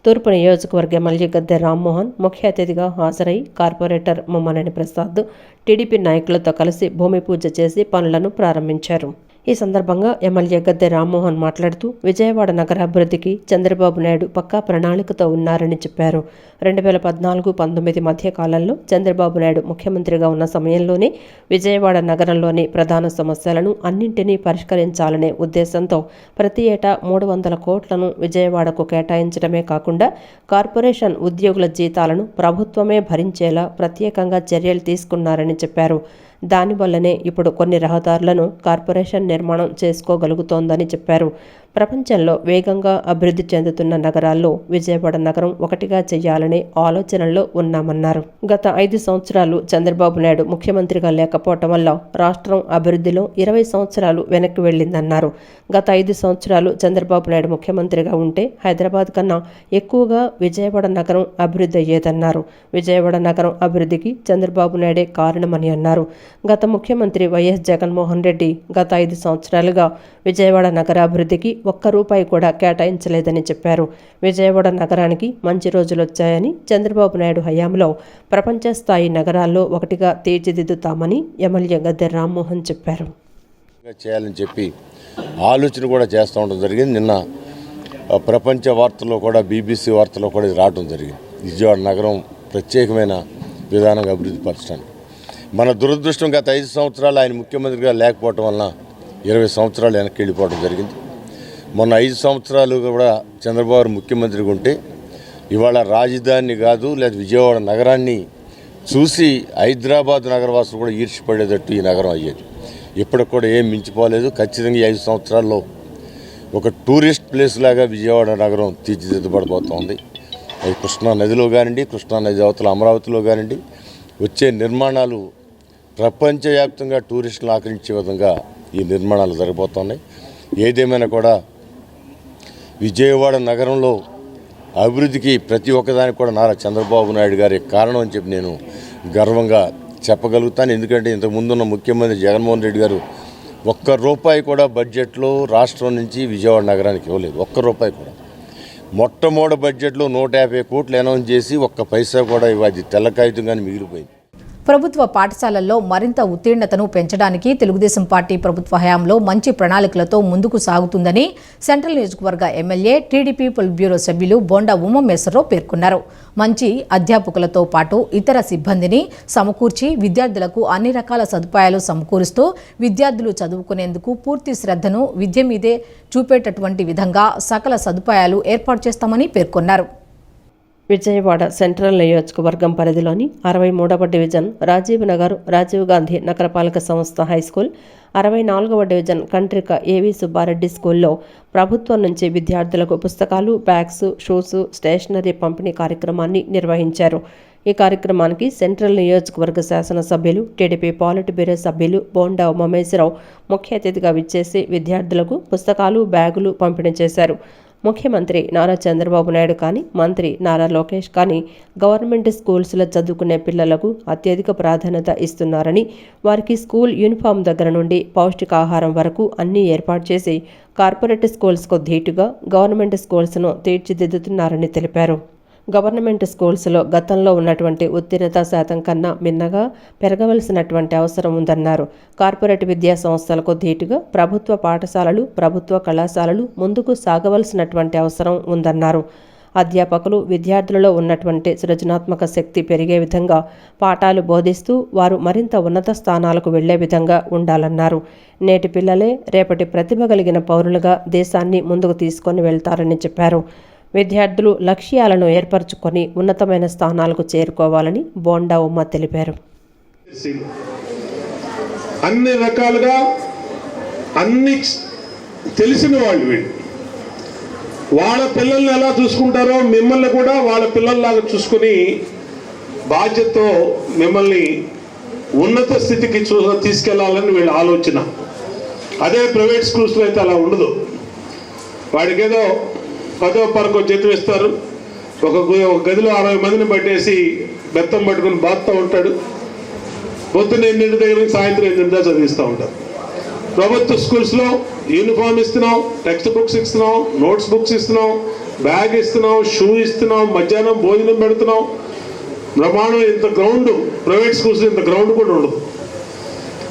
[SPEAKER 2] తూర్పు నియోజకవర్గ ఎమ్మెల్యే గద్దె రామ్మోహన్ ముఖ్య అతిథిగా హాజరై కార్పొరేటర్ ముమ్మనేని ప్రసాద్, టీడీపీ నాయకులతో కలిసి భూమి పూజ చేసి పనులను ప్రారంభించారు. ఈ సందర్భంగా ఎమ్మెల్యే గద్దె రామ్మోహన్ మాట్లాడుతూ విజయవాడ నగరాభివృద్ధికి చంద్రబాబు నాయుడు పక్కా ప్రణాళికతో ఉన్నారని చెప్పారు. 2014-19 మధ్య కాలంలో చంద్రబాబు నాయుడు ముఖ్యమంత్రిగా ఉన్న సమయంలోనే విజయవాడ నగరంలోని ప్రధాన సమస్యలను అన్నింటినీ పరిష్కరించాలనే ఉద్దేశంతో ప్రతి ఏటా 300 కోట్లను విజయవాడకు కేటాయించడమే కాకుండా కార్పొరేషన్ ఉద్యోగుల జీతాలను ప్రభుత్వమే భరించేలా ప్రత్యేకంగా చర్యలు తీసుకున్నారని చెప్పారు. దానివల్లనే ఇప్పుడు కొన్ని రహదారులను కార్పొరేషన్ నిర్మాణం చేసుకోగలుగుతోందని చెప్పారు. ప్రపంచంలో వేగంగా అభివృద్ధి చెందుతున్న నగరాల్లో విజయవాడ నగరం ఒకటిగా చేయాలనే ఆలోచనలో ఉన్నామన్నారు. గత 5 సంవత్సరాలు చంద్రబాబు నాయుడు ముఖ్యమంత్రిగా లేకపోవటం వల్ల రాష్ట్రం అభివృద్ధిలో 20 సంవత్సరాలు వెనక్కి వెళ్ళిందన్నారు. గత 5 సంవత్సరాలు చంద్రబాబు నాయుడు ముఖ్యమంత్రిగా ఉంటే హైదరాబాద్ కన్నా ఎక్కువగా విజయవాడ నగరం అభివృద్ధి అయ్యేదన్నారు. విజయవాడ నగరం అభివృద్ధికి చంద్రబాబు నాయుడే కారణమని అన్నారు. గత ముఖ్యమంత్రి వైఎస్ జగన్మోహన్ రెడ్డి గత 5 సంవత్సరాలుగా విజయవాడ నగరాభివృద్ధికి ఒక్క రూపాయి కూడా కేటాయించలేదని చెప్పారు. విజయవాడ నగరానికి మంచి రోజులు వచ్చాయని, చంద్రబాబు నాయుడు హయాంలో ప్రపంచ స్థాయి నగరాల్లో ఒకటిగా తీర్చిదిద్దుతామని ఎమ్మెల్యే గద్దె రామ్మోహన్ చెప్పారు.
[SPEAKER 9] చేయాలని చెప్పి ఆలోచన కూడా చేస్తూ ఉండడం జరిగింది. నిన్న ప్రపంచ వార్తల్లో కూడా BBC వార్తల్లో కూడా ఇది రావడం జరిగింది. విజయవాడ నగరం ప్రత్యేకమైన విధానంగా అభివృద్ధి పరచడానికి. మన దురదృష్టం గత 5 సంవత్సరాలు ఆయన ముఖ్యమంత్రిగా లేకపోవడం వలన 20 సంవత్సరాలు వెనక్కి వెళ్ళిపోవడం జరిగింది. మొన్న 5 సంవత్సరాలు కూడా చంద్రబాబు ముఖ్యమంత్రిగా ఉంటే ఇవాళ రాజధాని కాదు లేదా విజయవాడ నగరాన్ని చూసి హైదరాబాద్ నగరవాసులు కూడా ఈర్ష్యపడేటట్టు ఈ నగరం అయ్యేది. ఇప్పటికి కూడా ఏం మించిపోలేదు. ఖచ్చితంగా ఈ 5 సంవత్సరాల్లో ఒక టూరిస్ట్ ప్లేస్ లాగా విజయవాడ నగరం తీర్చిదిద్దబడిపోతుంది. అది కృష్ణా నదిలో కానివ్వండి, కృష్ణా నది అవతల అమరావతిలో కానివ్వండి, వచ్చే నిర్మాణాలు ప్రపంచవ్యాప్తంగా టూరిస్టులు ఆకర్షించే విధంగా ఈ నిర్మాణాలు జరగబోతున్నాయి. ఏదేమైనా కూడా విజయవాడ నగరంలో అభివృద్ధికి ప్రతి ఒక్కదానికి కూడా నారా చంద్రబాబు నాయుడు గారి కారణం అని చెప్పి నేను గర్వంగా చెప్పగలుగుతాను. ఎందుకంటే ఇంతకుముందున్న ముఖ్యమంత్రి జగన్మోహన్ రెడ్డి గారు ఒక్క రూపాయి కూడా బడ్జెట్లో రాష్ట్రం నుంచి విజయవాడ నగరానికి ఇవ్వలేదు. ఒక్క రూపాయి కూడా. మొట్టమొదటి బడ్జెట్లో 150 కోట్లు అనౌన్స్ చేసి ఒక్క పైసా కూడా ఇవ్వాలి తెల్ల కాగితంగానే మిగిలిపోయింది.
[SPEAKER 1] ప్రభుత్వ పాఠశాలల్లో మరింత ఉత్తీర్ణతను పెంచడానికి తెలుగుదేశం పార్టీ ప్రభుత్వ హయాంలో మంచి ప్రణాళికలతో ముందుకు సాగుతుందని సెంట్రల్ నియోజకవర్గ ఎమ్మెల్యే టీడీపీ పొలిట్ బ్యూరో సభ్యులు బోండా ఉమామేశ్వరరావు పేర్కొన్నారు. మంచి అధ్యాపకులతో పాటు ఇతర సిబ్బందిని సమకూర్చి విద్యార్థులకు అన్ని రకాల సదుపాయాలు సమకూరుస్తూ విద్యార్థులు చదువుకునేందుకు పూర్తి శ్రద్ధను విద్య మీదే చూపేటటువంటి విధంగా సకల సదుపాయాలు ఏర్పాటు చేస్తామని పేర్కొన్నారు.
[SPEAKER 2] విజయవాడ సెంట్రల్ నియోజకవర్గం పరిధిలోని 63వ డివిజన్ రాజీవ్ నగర్ రాజీవ్ గాంధీ నగరపాలక సంస్థ హైస్కూల్, 64వ డివిజన్ కంట్రిక ఏవి సుబ్బారెడ్డి స్కూల్లో ప్రభుత్వం నుంచి విద్యార్థులకు పుస్తకాలు, బ్యాగ్స్, షూస్, స్టేషనరీ పంపిణీ కార్యక్రమాన్ని నిర్వహించారు. ఈ కార్యక్రమానికి సెంట్రల్ నియోజకవర్గ శాసనసభ్యులు, టీడీపీ పాలిట్ బ్యూరో సభ్యులు బోండా ఉమామేశ్వరరావు ముఖ్య అతిథిగా విచ్చేసి విద్యార్థులకు పుస్తకాలు, బ్యాగులు పంపిణీ చేశారు. ముఖ్యమంత్రి నారా చంద్రబాబు నాయుడు కానీ, మంత్రి నారా లోకేష్ కానీ గవర్నమెంట్ స్కూల్స్లో చదువుకునే పిల్లలకు అత్యధిక ప్రాధాన్యత ఇస్తున్నారని, వారికి స్కూల్ యూనిఫామ్ దగ్గర నుండి పౌష్టికాహారం వరకు అన్నీ ఏర్పాటు చేసి కార్పొరేట్ స్కూల్స్కు ధీటుగా గవర్నమెంట్ స్కూల్స్ను తీర్చిదిద్దుతున్నారని తెలిపారు. గవర్నమెంట్ స్కూల్స్లో గతంలో ఉన్నటువంటి ఉత్తీర్ణత శాతం కన్నా మిన్నగా పెరగవలసినటువంటి అవసరం ఉందన్నారు. కార్పొరేట్ విద్యా సంస్థలకు ధీటుగా ప్రభుత్వ పాఠశాలలు, ప్రభుత్వ కళాశాలలు ముందుకు సాగవలసినటువంటి అవసరం ఉందన్నారు. అధ్యాపకులు విద్యార్థులలో ఉన్నటువంటి సృజనాత్మక శక్తి పెరిగే విధంగా పాఠాలు బోధిస్తూ వారు మరింత ఉన్నత స్థానాలకు వెళ్లే విధంగా ఉండాలన్నారు. నేటి పిల్లలే రేపటి ప్రతిభ కలిగిన పౌరులుగా దేశాన్ని ముందుకు తీసుకొని వెళ్తారని చెప్పారు. విద్యార్థులు లక్ష్యాలను ఏర్పరచుకొని ఉన్నతమైన స్థానాలకు చేరుకోవాలని బోండా ఉమ్మ తెలిపారు.
[SPEAKER 10] అన్ని రకాలుగా అన్ని తెలిసిన వాళ్ళు వీళ్ళు వాళ్ళ పిల్లల్ని ఎలా చూసుకుంటారో మిమ్మల్ని కూడా వాళ్ళ పిల్లల్లాగా చూసుకుని బాధ్యతతో మిమ్మల్ని ఉన్నత స్థితికి తీసుకెళ్లాలని వీళ్ళ ఆలోచన. అదే ప్రైవేట్ స్కూల్స్లో అయితే అలా ఉండదు. వాడికేదో 10వ పరకో జీతం ఇస్తారు, ఒక గదిలో 60 మందిని పట్టేసి బెత్తం పట్టుకుని బాగుతూ ఉంటాడు. పొద్దున్న 8 దగ్గర నుంచి సాయంత్రం 8 దాకా చదివిస్తూ ఉంటారు. ప్రభుత్వ స్కూల్స్లో యూనిఫామ్ ఇస్తున్నాం, టెక్స్ట్ బుక్స్ ఇస్తున్నాం, నోట్స్ బుక్స్ ఇస్తున్నాం, బ్యాగ్ ఇస్తున్నాం, షూ ఇస్తున్నాం, మధ్యాహ్నం భోజనం పెడుతున్నాం. బ్రహ్మాండం. ఇంత గ్రౌండ్ ప్రైవేట్ స్కూల్స్లో ఇంత గ్రౌండ్ కూడా ఉండదు.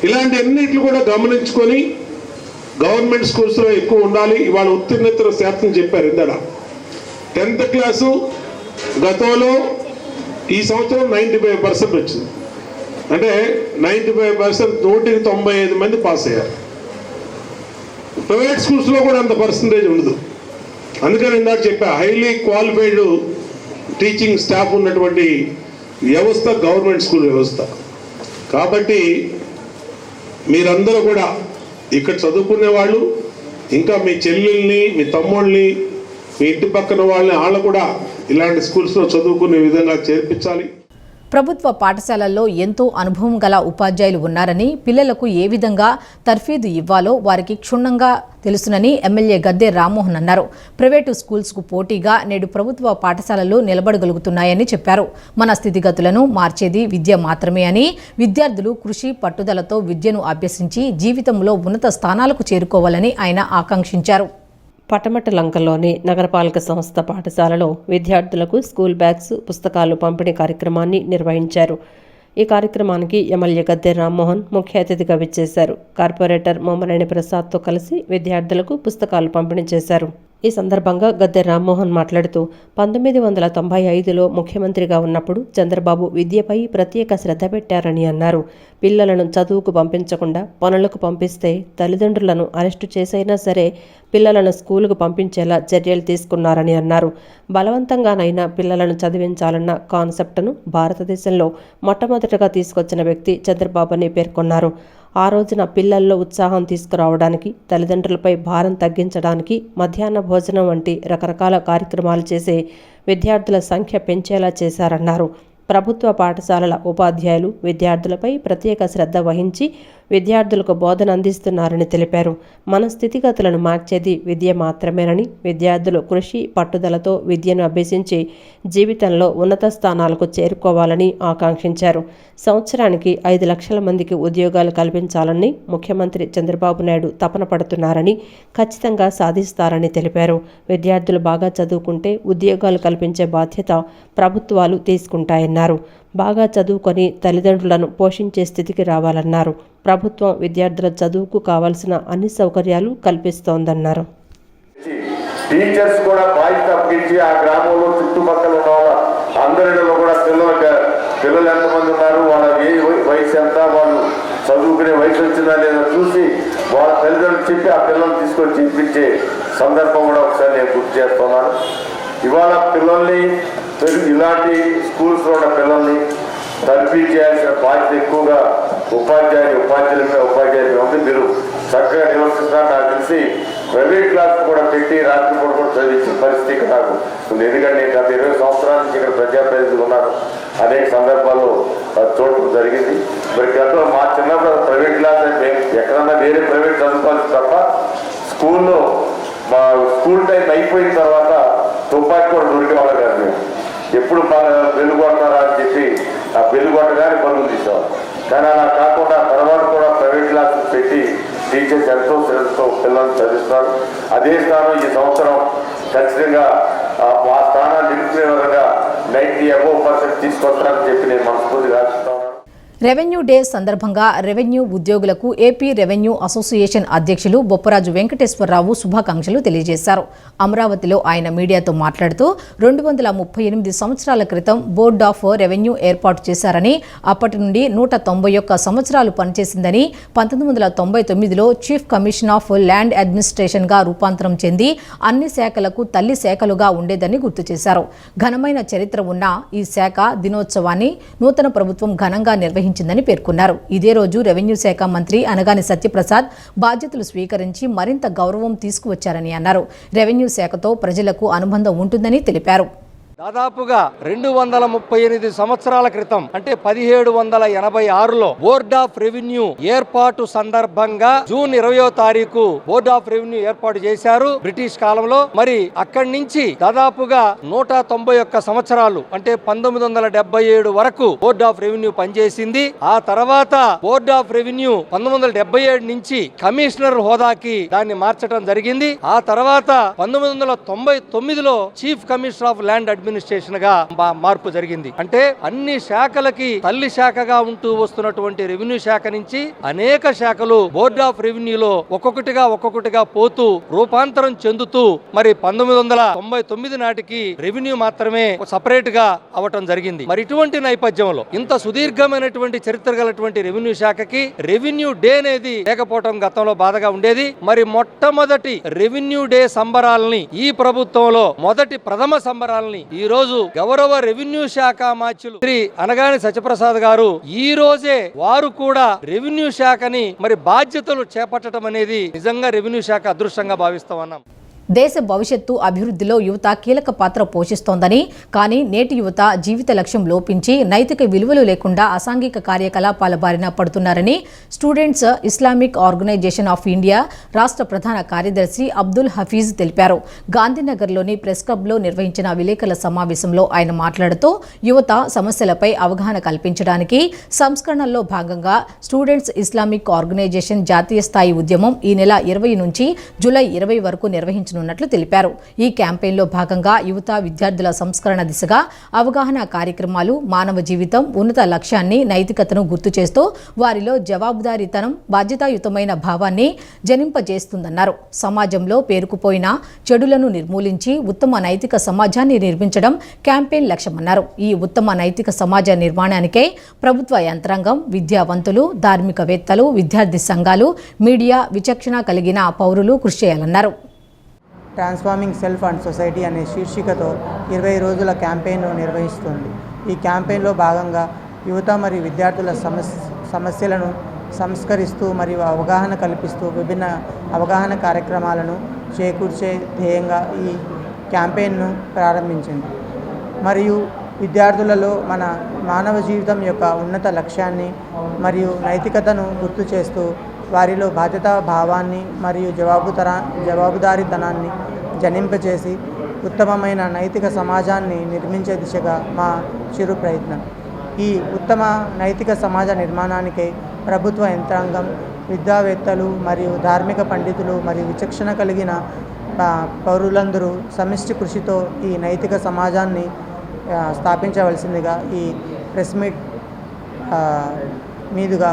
[SPEAKER 10] ఇలాంటి అన్నిట్లు కూడా గమనించుకొని గవర్నమెంట్ స్కూల్స్లో ఎక్కువ ఉండాలి. ఇవాళ ఉత్తీర్ణత శాతం చెప్పారు ఇందాక. 10th క్లాసు గతంలో ఈ సంవత్సరం 95% వచ్చింది. అంటే 95%, 195 మంది పాస్ అయ్యారు. ప్రైవేట్ స్కూల్స్లో కూడా అంత పర్సంటేజ్ ఉండదు. అందుకని ఇందాక చెప్పా, హైలీ క్వాలిఫైడ్ టీచింగ్ స్టాఫ్ ఉన్నటువంటి వ్యవస్థ గవర్నమెంట్ స్కూల్ వ్యవస్థ. కాబట్టి మీరందరూ కూడా ఇక్కడ చదువుకునే వాళ్ళు, ఇంకా మీ చెల్లెల్ని, మీ తమ్ముళ్ళని, మీ ఇంటి పక్కన వాళ్ళని కూడా ఇలాంటి స్కూల్స్లో చదువుకునే విధంగా చేర్పించాలి.
[SPEAKER 1] ప్రభుత్వ పాఠశాలల్లో ఎంతో అనుభవం గల ఉపాధ్యాయులు ఉన్నారని, పిల్లలకు ఏ విధంగా తర్ఫీదు ఇవ్వాలో వారికి క్షుణ్ణంగా తెలుసునని ఎమ్మెల్యే గద్దె రామ్మోహన్ అన్నారు. ప్రైవేటు స్కూల్స్కు పోటీగా నేడు ప్రభుత్వ పాఠశాలలు నిలబడగలుగుతున్నాయని చెప్పారు. మన స్థితిగతులను మార్చేది విద్య మాత్రమే అని, విద్యార్థులు కృషి పట్టుదలతో విద్యను అభ్యసించి జీవితంలో ఉన్నత స్థానాలకు చేరుకోవాలని ఆయన ఆకాంక్షించారు.
[SPEAKER 2] పటమటలంకలోని నగరపాలక సంస్థ పాఠశాలలో విద్యార్థులకు స్కూల్ బ్యాగ్స్, పుస్తకాలు పంపిణీ కార్యక్రమాన్ని నిర్వహించారు. ఈ కార్యక్రమానికి ఎమ్మెల్యే గద్దె రామ్మోహన్ ముఖ్య అతిథిగా విచ్చేశారు. కార్పొరేటర్ మోమనేని ప్రసాద్తో కలిసి విద్యార్థులకు పుస్తకాలు పంపిణీ చేశారు. ఈ సందర్భంగా గద్దె రామ్మోహన్ మాట్లాడుతూ 1995లో ముఖ్యమంత్రిగా ఉన్నప్పుడు చంద్రబాబు విద్యపై ప్రత్యేక శ్రద్ధ పెట్టారని అన్నారు. పిల్లలను చదువుకు పంపించకుండా పనులకు పంపిస్తే తల్లిదండ్రులను అరెస్టు చేసైనా సరే పిల్లలను స్కూలుకు పంపించేలా చర్యలు తీసుకున్నారని అన్నారు. బలవంతంగానైనా పిల్లలను చదివించాలన్న కాన్సెప్ట్ను భారతదేశంలో మొట్టమొదటగా తీసుకొచ్చిన వ్యక్తి చంద్రబాబు అని పేర్కొన్నారు. ఆ రోజున పిల్లల్లో ఉత్సాహం తీసుకురావడానికి, తల్లిదండ్రులపై భారం తగ్గించడానికి మధ్యాహ్న భోజనం వంటి రకరకాల కార్యక్రమాలు చేసి విద్యార్థుల సంఖ్య పెంచేలా చేశారన్నారు. ప్రభుత్వ పాఠశాలల ఉపాధ్యాయులు విద్యార్థులపై ప్రత్యేక శ్రద్ధ వహించి విద్యార్థులకు బోధన అందిస్తున్నారని తెలిపారు. మన స్థితిగతులను మార్చేది విద్య మాత్రమేనని, విద్యార్థులు కృషి పట్టుదలతో విద్యను అభ్యసించి జీవితంలో ఉన్నత స్థానాలకు చేరుకోవాలని ఆకాంక్షించారు. సంవత్సరానికి 5 లక్షల మందికి ఉద్యోగాలు కల్పించాలని ముఖ్యమంత్రి చంద్రబాబు నాయుడు తపన పడుతున్నారని, ఖచ్చితంగా సాధిస్తారని తెలిపారు. విద్యార్థులు బాగా చదువుకుంటే ఉద్యోగాలు కల్పించే బాధ్యత ప్రభుత్వాలు తీసుకుంటాయన్నారు. బాగా చదువుకొని తల్లిదండ్రులను పోషించే స్థితికి రావాలన్నారు. ప్రభుత్వం విద్యార్థుల చదువుకు కావాల్సిన అన్ని సౌకర్యాలు కల్పిస్తోందన్నారు.
[SPEAKER 9] టీచర్స్ కూడా బాధ్యత అప్పగించి ఆ గ్రామంలో చుట్టుపక్కల ఉన్న వాళ్ళ అందరిలో కూడా పిల్లలు ఎంతమంది ఉన్నారు, వాళ్ళ వయసు ఎంత, వాళ్ళు చదువుకునే వయసు వచ్చిందా లేదా చూసి వాళ్ళ తల్లిదండ్రులు చెప్పి ఆ పిల్లల్ని తీసుకొని చేయించే సందర్భం కూడా ఒకసారి నేను గుర్తు చేస్తున్నాను. ఇవాళ పిల్లల్ని ఇలాంటి స్కూల్స్లో ఉన్న పిల్లల్ని తరఫీ చేయాల్సిన బాధ్యత ఎక్కువగా ఉపాధ్యాయులు ఉంది. మీరు చక్కగా నిర్వర్తిస్తున్నారు. నాకు తెలిసి ప్రైవేట్ క్లాస్ కూడా పెట్టి రాత్రిపూట కూడా చదివించిన పరిస్థితి నాకు ఉంది. ఎందుకంటే నేను గత 20 సంవత్సరాల నుంచి ఇక్కడ ప్రజాప్రతినిధులు ఉన్నాను. అనేక సందర్భాల్లో చూడటం జరిగింది. మరి గతంలో మా చిన్నప్పుడు ప్రైవేట్ క్లాస్ అంటే ఎక్కడన్నా వేరే ప్రైవేట్ చదువుకోవాల్సి తప్ప స్కూల్లో మా స్కూల్ టైం అయిపోయిన తర్వాత తుపాకీ కూడా దొరికేవాళ్ళు కాదు. మేము ఎప్పుడు బెల్లు కొడతారా అని చెప్పి ఆ బెల్లు కొట్టగానే పనులు తీసేవాళ్ళు. కానీ అలా కాకుండా తర్వాత కూడా ప్రైవేట్ క్లాసులు పెట్టి టీచర్స్ ఎంతో శ్రద్ధతో పిల్లల్ని చదివిస్తున్నారు. అదే స్థానం ఈ సంవత్సరం ఖచ్చితంగా ఆ స్థానాన్ని నిలుపుకునే విధంగా 90% తీసుకొస్తారని చెప్పి నేను మనస్ఫూర్తిగా ఆశిస్తాను.
[SPEAKER 1] రెవెన్యూ డే సందర్భంగా రెవెన్యూ ఉద్యోగులకు ఏపీ రెవెన్యూ అసోసియేషన్ అధ్యక్షులు బొప్పరాజు వెంకటేశ్వరరావు శుభాకాంక్షలు తెలియజేశారు. అమరావతిలో ఆయన మీడియాతో మాట్లాడుతూ 238 సంవత్సరాల క్రితం బోర్డ్ ఆఫ్ రెవెన్యూ ఏర్పాటు చేశారని, అప్పటి నుండి 191 సంవత్సరాలు పనిచేసిందని, 1999లో చీఫ్ కమిషన్ ఆఫ్ ల్యాండ్ అడ్మినిస్ట్రేషన్గా రూపాంతరం చెంది అన్ని శాఖలకు తల్లి శాఖలుగా ఉండేదని గుర్తు చేశారు. ఘనమైన చరిత్ర ఉన్న ఈ శాఖ దినోత్సవాన్ని నూతన ప్రభుత్వం ఘనంగా నిర్వహించిందని పేర్కొన్నారు. ఇదే రోజు రెవెన్యూ శాఖ మంత్రి అనగాని సత్యప్రసాద్ బాధ్యతలు స్వీకరించి మరింత గౌరవం తీసుకువచ్చారని అన్నారు. రెవెన్యూ శాఖతో ప్రజలకు అనుబంధం ఉంటుందని తెలిపారు.
[SPEAKER 11] దాదాపుగా 238 సంవత్సరాల క్రితం అంటే 1786లో బోర్డ్ ఆఫ్ రెవెన్యూ ఏర్పాటు సందర్భంగా జూన్ 20వ తారీఖు బోర్డ్ ఆఫ్ రెవెన్యూ ఏర్పాటు చేశారు బ్రిటిష్ కాలంలో. మరి అక్కడి నుంచి దాదాపుగా 191 సంవత్సరాలు అంటే 1977 వరకు బోర్డ్ ఆఫ్ రెవెన్యూ పనిచేసింది. ఆ తర్వాత బోర్డ్ ఆఫ్ రెవెన్యూ 1977 నుంచి కమిషనర్ హోదాకి దాన్ని మార్చడం జరిగింది. ఆ తర్వాత 1999లో chief commissioner of land administration గా మార్పు జరిగింది. అంటే అన్ని శాఖలకి తల్లి శాఖగా ఉంటూ వస్తున్నటువంటి రెవెన్యూ శాఖ నుంచి అనేక శాఖలు బోర్డ్ ఆఫ్ రెవెన్యూలో ఒక్కొక్కటిగా పోతూ రూపాంతరం చెందుతూ మరి 1999 నాటికి రెవెన్యూ మాత్రమే సపరేట్ గా అవటం జరిగింది. మరి ఇటువంటి నేపథ్యంలో ఇంత సుదీర్ఘమైనటువంటి చరిత్ర గలటువంటి రెవెన్యూ శాఖకి రెవెన్యూ డే అనేది లేకపోవడం గతంలో బాధగా ఉండేది. మరి మొట్టమొదటి రెవెన్యూ డే సంబరాలని ఈ ప్రభుత్వంలో ప్రథమ సంబరాలని ఈ రోజు గౌరవ రెవెన్యూ శాఖ మాచ్యులు శ్రీ అనగాని సత్యప్రసాద్ గారు ఈ రోజే వారు కూడా రెవెన్యూ శాఖని మరి బాధ్యతలు చేపట్టడం అనేది నిజంగా రెవెన్యూ శాఖ అదృష్టంగా భావిస్తామన్నాం.
[SPEAKER 1] దేశ భవిష్యత్తు అభివృద్ధిలో యువత కీలక పాత్ర పోషిస్తోందని, కానీ నేటి యువత జీవిత లక్ష్యం లోపించి నైతిక విలువలు లేకుండా అసాంఘిక కార్యకలాపాల బారిన పడుతున్నారని Students Islamic Organisation of India రాష్ట్ర ప్రధాన కార్యదర్శి అబ్దుల్ హఫీజ్ తెలిపారు. గాంధీనగర్లోని ప్రెస్ క్లబ్లో నిర్వహించిన విలేకరుల సమావేశంలో ఆయన మాట్లాడుతూ యువత సమస్యలపై అవగాహన కల్పించడానికి సంస్కరణల్లో భాగంగా స్టూడెంట్స్ ఇస్లామిక్ ఆర్గనైజేషన్ జాతీయ స్థాయి ఉద్యమం ఈ నెల 20 నుంచి జూలై 20 వరకు నిర్వహించనున్నట్లు తెలిపారు. ఈ క్యాంపెయిన్లో భాగంగా యువత విద్యార్థుల సంస్కరణ దిశగా అవగాహన కార్యక్రమాలు మానవ జీవితం ఉన్నత లక్ష్యాన్ని నైతికతను గుర్తు చేస్తూ వారిలో జవాబుదారీతనం బాధ్యతాయుతమైన భావాన్ని జనింపజేస్తుందన్నారు. సమాజంలో పేరుకుపోయిన చెడులను నిర్మూలించి ఉత్తమ నైతిక సమాజాన్ని నిర్మించడం క్యాంపెయిన్ లక్ష్యమన్నారు. ఈ ఉత్తమ నైతిక సమాజ నిర్మాణానికై ప్రభుత్వ యంత్రాంగం, విద్యావంతులు, ధార్మికవేత్తలు, విద్యార్థి సంఘాలు, మీడియా, విచక్షణ కలిగిన పౌరులు కృషి చేయాలన్నారు.
[SPEAKER 12] ట్రాన్స్ఫార్మింగ్ సెల్ఫ్ అండ్ సొసైటీ అనే శీర్షికతో 20 రోజుల క్యాంపెయిన్ను నిర్వహిస్తుంది. ఈ క్యాంపెయిన్లో భాగంగా యువత మరియు విద్యార్థుల సమస్యలను సంస్కరిస్తూ మరియు అవగాహన కల్పిస్తూ విభిన్న అవగాహన కార్యక్రమాలను చేకూర్చే ధ్యేయంగా ఈ క్యాంపెయిన్ను ప్రారంభించింది. మరియు విద్యార్థులలో మన మానవ జీవితం యొక్క ఉన్నత లక్ష్యాన్ని మరియు నైతికతను గుర్తు చేస్తూ వారిలో బాధ్యతా భావాన్ని మరియు జవాబుదారీతనాన్ని జనింపచేసి ఉత్తమమైన నైతిక సమాజాన్ని నిర్మించే దిశగా మా చిరు ప్రయత్నం. ఈ ఉత్తమ నైతిక సమాజ నిర్మాణానికై ప్రభుత్వ యంత్రాంగం, విద్యావేత్తలు మరియు ధార్మిక పండితులు మరియు విచక్షణ కలిగిన పౌరులందరూ సమిష్టి కృషితో ఈ నైతిక సమాజాన్ని స్థాపించవలసిందిగా ఈ ప్రెస్ మీట్ మీదుగా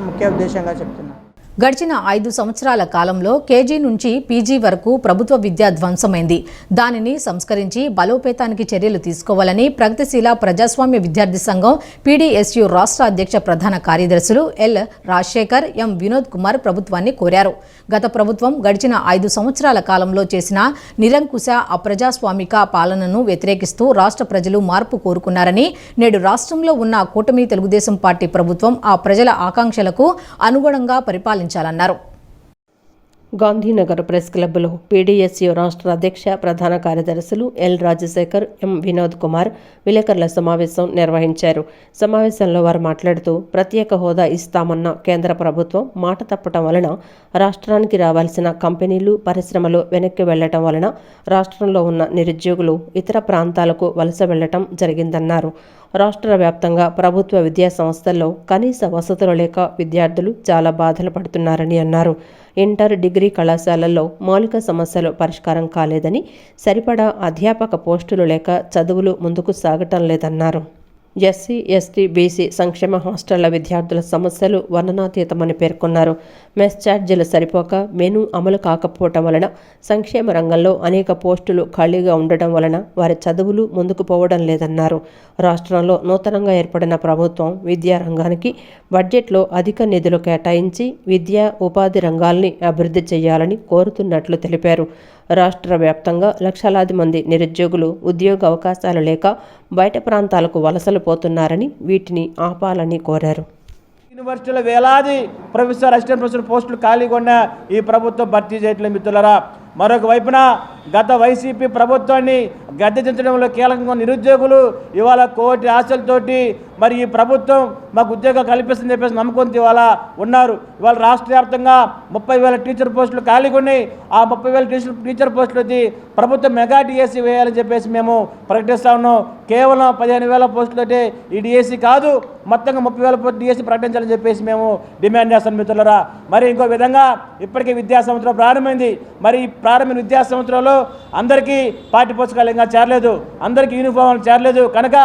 [SPEAKER 12] ముఖ్య ఉద్దేశంగా చెప్తున్నాను.
[SPEAKER 1] గడిచిన 5 సంవత్సరాల కాలంలో కేజీ నుంచి పీజీ వరకు ప్రభుత్వ విద్య ధ్వంసమైంది. దానిని సంస్కరించి బలోపేతానికి చర్యలు తీసుకోవాలని ప్రగతిశీల ప్రజాస్వామ్య విద్యార్థి సంఘం పీడీఎస్యు రాష్ట్ర అధ్యక్ష ప్రధాన కార్యదర్శులు ఎల్ రాజశేఖర్, ఎం వినోద్ కుమార్ ప్రభుత్వాన్ని కోరారు. గత ప్రభుత్వం గడిచిన 5 సంవత్సరాల కాలంలో చేసిన నిరంకుశ అప్రజాస్వామిక పాలనను వ్యతిరేకిస్తూ రాష్ట్ర ప్రజలు మార్పు కోరుకున్నారని, నేడు రాష్ట్రంలో ఉన్న కూటమి తెలుగుదేశం పార్టీ ప్రభుత్వం ఆ ప్రజల ఆకాంక్షలకు అనుగుణంగా పరిపాలించాలన్నారు.
[SPEAKER 2] గాంధీనగర్ ప్రెస్ క్లబ్లో పీడీఎస్యు రాష్ట్ర అధ్యక్ష ప్రధాన కార్యదర్శులు ఎల్ రాజశేఖర్, ఎం వినోద్ కుమార్ విలేకరుల సమావేశం నిర్వహించారు. సమావేశంలో వారు మాట్లాడుతూ ప్రత్యేక హోదా ఇస్తామన్న కేంద్ర ప్రభుత్వం మాట తప్పటం వలన రాష్ట్రానికి రావాల్సిన కంపెనీలు, పరిశ్రమలు వెనక్కి వెళ్లటం వలన రాష్ట్రంలో ఉన్న నిరుద్యోగులు ఇతర ప్రాంతాలకు వలస వెళ్లటం జరిగిందన్నారు. రాష్ట్ర వ్యాప్తంగా ప్రభుత్వ విద్యా సంస్థల్లో కనీస వసతులు లేక విద్యార్థులు చాలా బాధలు పడుతున్నారని అన్నారు. ఇంటర్, డిగ్రీ కళాశాలల్లో మౌలిక సమస్యలు పరిష్కారం కాలేదని, సరిపడా అధ్యాపక పోస్టులు లేక చదువులు ముందుకు సాగటం లేదన్నారు. ఎస్సీ, ఎస్టీ, బీసీ సంక్షేమ హాస్టళ్ల విద్యార్థుల సమస్యలు వర్ణనాతీతమని పేర్కొన్నారు. మెస్ ఛార్జీలు సరిపోక మెనూ అమలు కాకపోవటం వలన, సంక్షేమ రంగంలో అనేక పోస్టులు ఖాళీగా ఉండటం వలన వారి చదువులు ముందుకు పోవడం లేదన్నారు. రాష్ట్రంలో నూతనంగా ఏర్పడిన ప్రభుత్వం విద్యా రంగానికి బడ్జెట్లో అధిక నిధులు కేటాయించి విద్యా, ఉపాధి రంగాల్ని అభివృద్ధి చేయాలని కోరుతున్నట్లు తెలిపారు. రాష్ట్ర వ్యాప్తంగా లక్షలాది మంది నిరుద్యోగులు ఉద్యోగ అవకాశాలు లేక బయట ప్రాంతాలకు వలసలు పోతున్నారని, వీటిని ఆపాలని కోరారు.
[SPEAKER 13] యూనివర్సిటీలో వేలాది ప్రొఫెసర్, అసిస్టెంట్ ప్రొఫెసర్ పోస్టులు ఖాళీగా ఉన్న ఈ ప్రభుత్వం భర్తీ చేయట్లేదు మిత్రులరా. మరొక వైపున గత వైసీపీ ప్రభుత్వాన్ని గద్దెదించడంలో కీలకంగా నిరుద్యోగులు ఇవాళ కోటి ఆశలతోటి మరి ఈ ప్రభుత్వం మాకు ఉద్యోగాలు కల్పిస్తుందని చెప్పేసి నమ్మకంతో ఇవాళ ఉన్నారు. ఇవాళ రాష్ట్ర వ్యాప్తంగా 30,000 టీచర్ పోస్టులు ఖాళీగా ఉన్నాయి. ఆ 30,000 టీచర్ పోస్టులకి ప్రభుత్వం మెగా డిఎస్సీ వేయాలని చెప్పేసి మేము ప్రకటిస్తా ఉన్నాం. కేవలం 15,000 పోస్టులతో ఈ డిఎస్సీ కాదు, మొత్తంగా 30,000 పోస్టులు డిఎస్సీ ప్రకటించాలని చెప్పేసి మేము డిమాండ్ చేస్తాం మిత్రులరా. మరి ఇంకో విధంగా ఇప్పటికే విద్యా సంవత్సరం ప్రారంభమైంది. మరి ఈ ప్రారంభమైన విద్యా సంవత్సరంలో అందరికీ పాఠ్య పుస్తకాలు ఇంకా చేరలేదు, అందరికీ యూనిఫామ్లు చేరలేదు. కనుక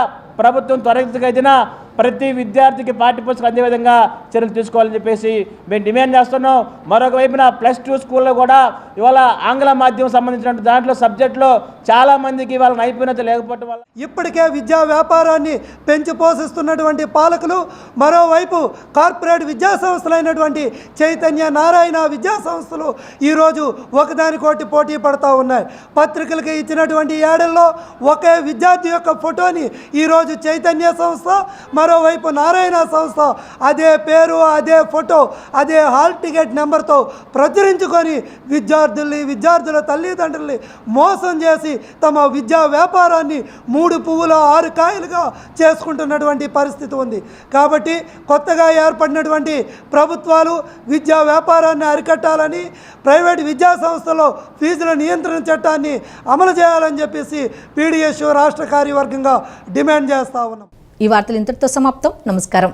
[SPEAKER 13] ప్రభుత్వం త్వరితగతిన ప్రతి విద్యార్థికి పాఠ్యపుస్తకం అందే విధంగా చర్యలు తీసుకోవాలని చెప్పేసి మేము డిమాండ్ చేస్తున్నాం. మరొక వైపున +2 స్కూల్లో కూడా ఇవాళ ఆంగ్ల మాధ్యమం సంబంధించిన దాంట్లో సబ్జెక్టులో చాలామందికి ఇవాళ నైపుణ్యత లేకపోవడం వల్ల
[SPEAKER 14] ఇప్పటికే విద్యా వ్యాపారాన్ని పెంచి పోషిస్తున్నటువంటి పాలకులు మరోవైపు కార్పొరేట్ విద్యా సంస్థలైనటువంటి చైతన్య నారాయణ విద్యా సంస్థలు ఈరోజు ఒకదానికోటి పోటీ పడుతూ ఉన్నాయి. పత్రికలకి ఇచ్చినటువంటి ఏడల్లో ఒకే విద్యార్థి యొక్క ఫోటోని ఈరోజు చైతన్య సంస్థ, మరోవైపు నారాయణ సంస్థ అదే పేరు, అదే ఫోటో, అదే హాల్ టికెట్ నెంబర్తో ప్రచురించుకొని విద్యార్థుల తల్లిదండ్రుల్ని మోసం చేసి తమ విద్యా వ్యాపారాన్ని 3 పువ్వుల 6 కాయలుగా చేసుకుంటున్నటువంటి పరిస్థితి ఉంది. కాబట్టి కొత్తగా ఏర్పడినటువంటి ప్రభుత్వాలు విద్యా వ్యాపారాన్ని అరికట్టాలని, ప్రైవేట్ విద్యా సంస్థల్లో ఫీజుల నియంత్రణ చట్టాన్ని అమలు చేయాలని చెప్పేసి పీడీఎస్యు రాష్ట్ర కార్యవర్గంగా డిమాండ్ చేస్తా ఉన్నాం.
[SPEAKER 1] ఈ వార్తలు ఇంతటితో సమాప్తం. నమస్కారం.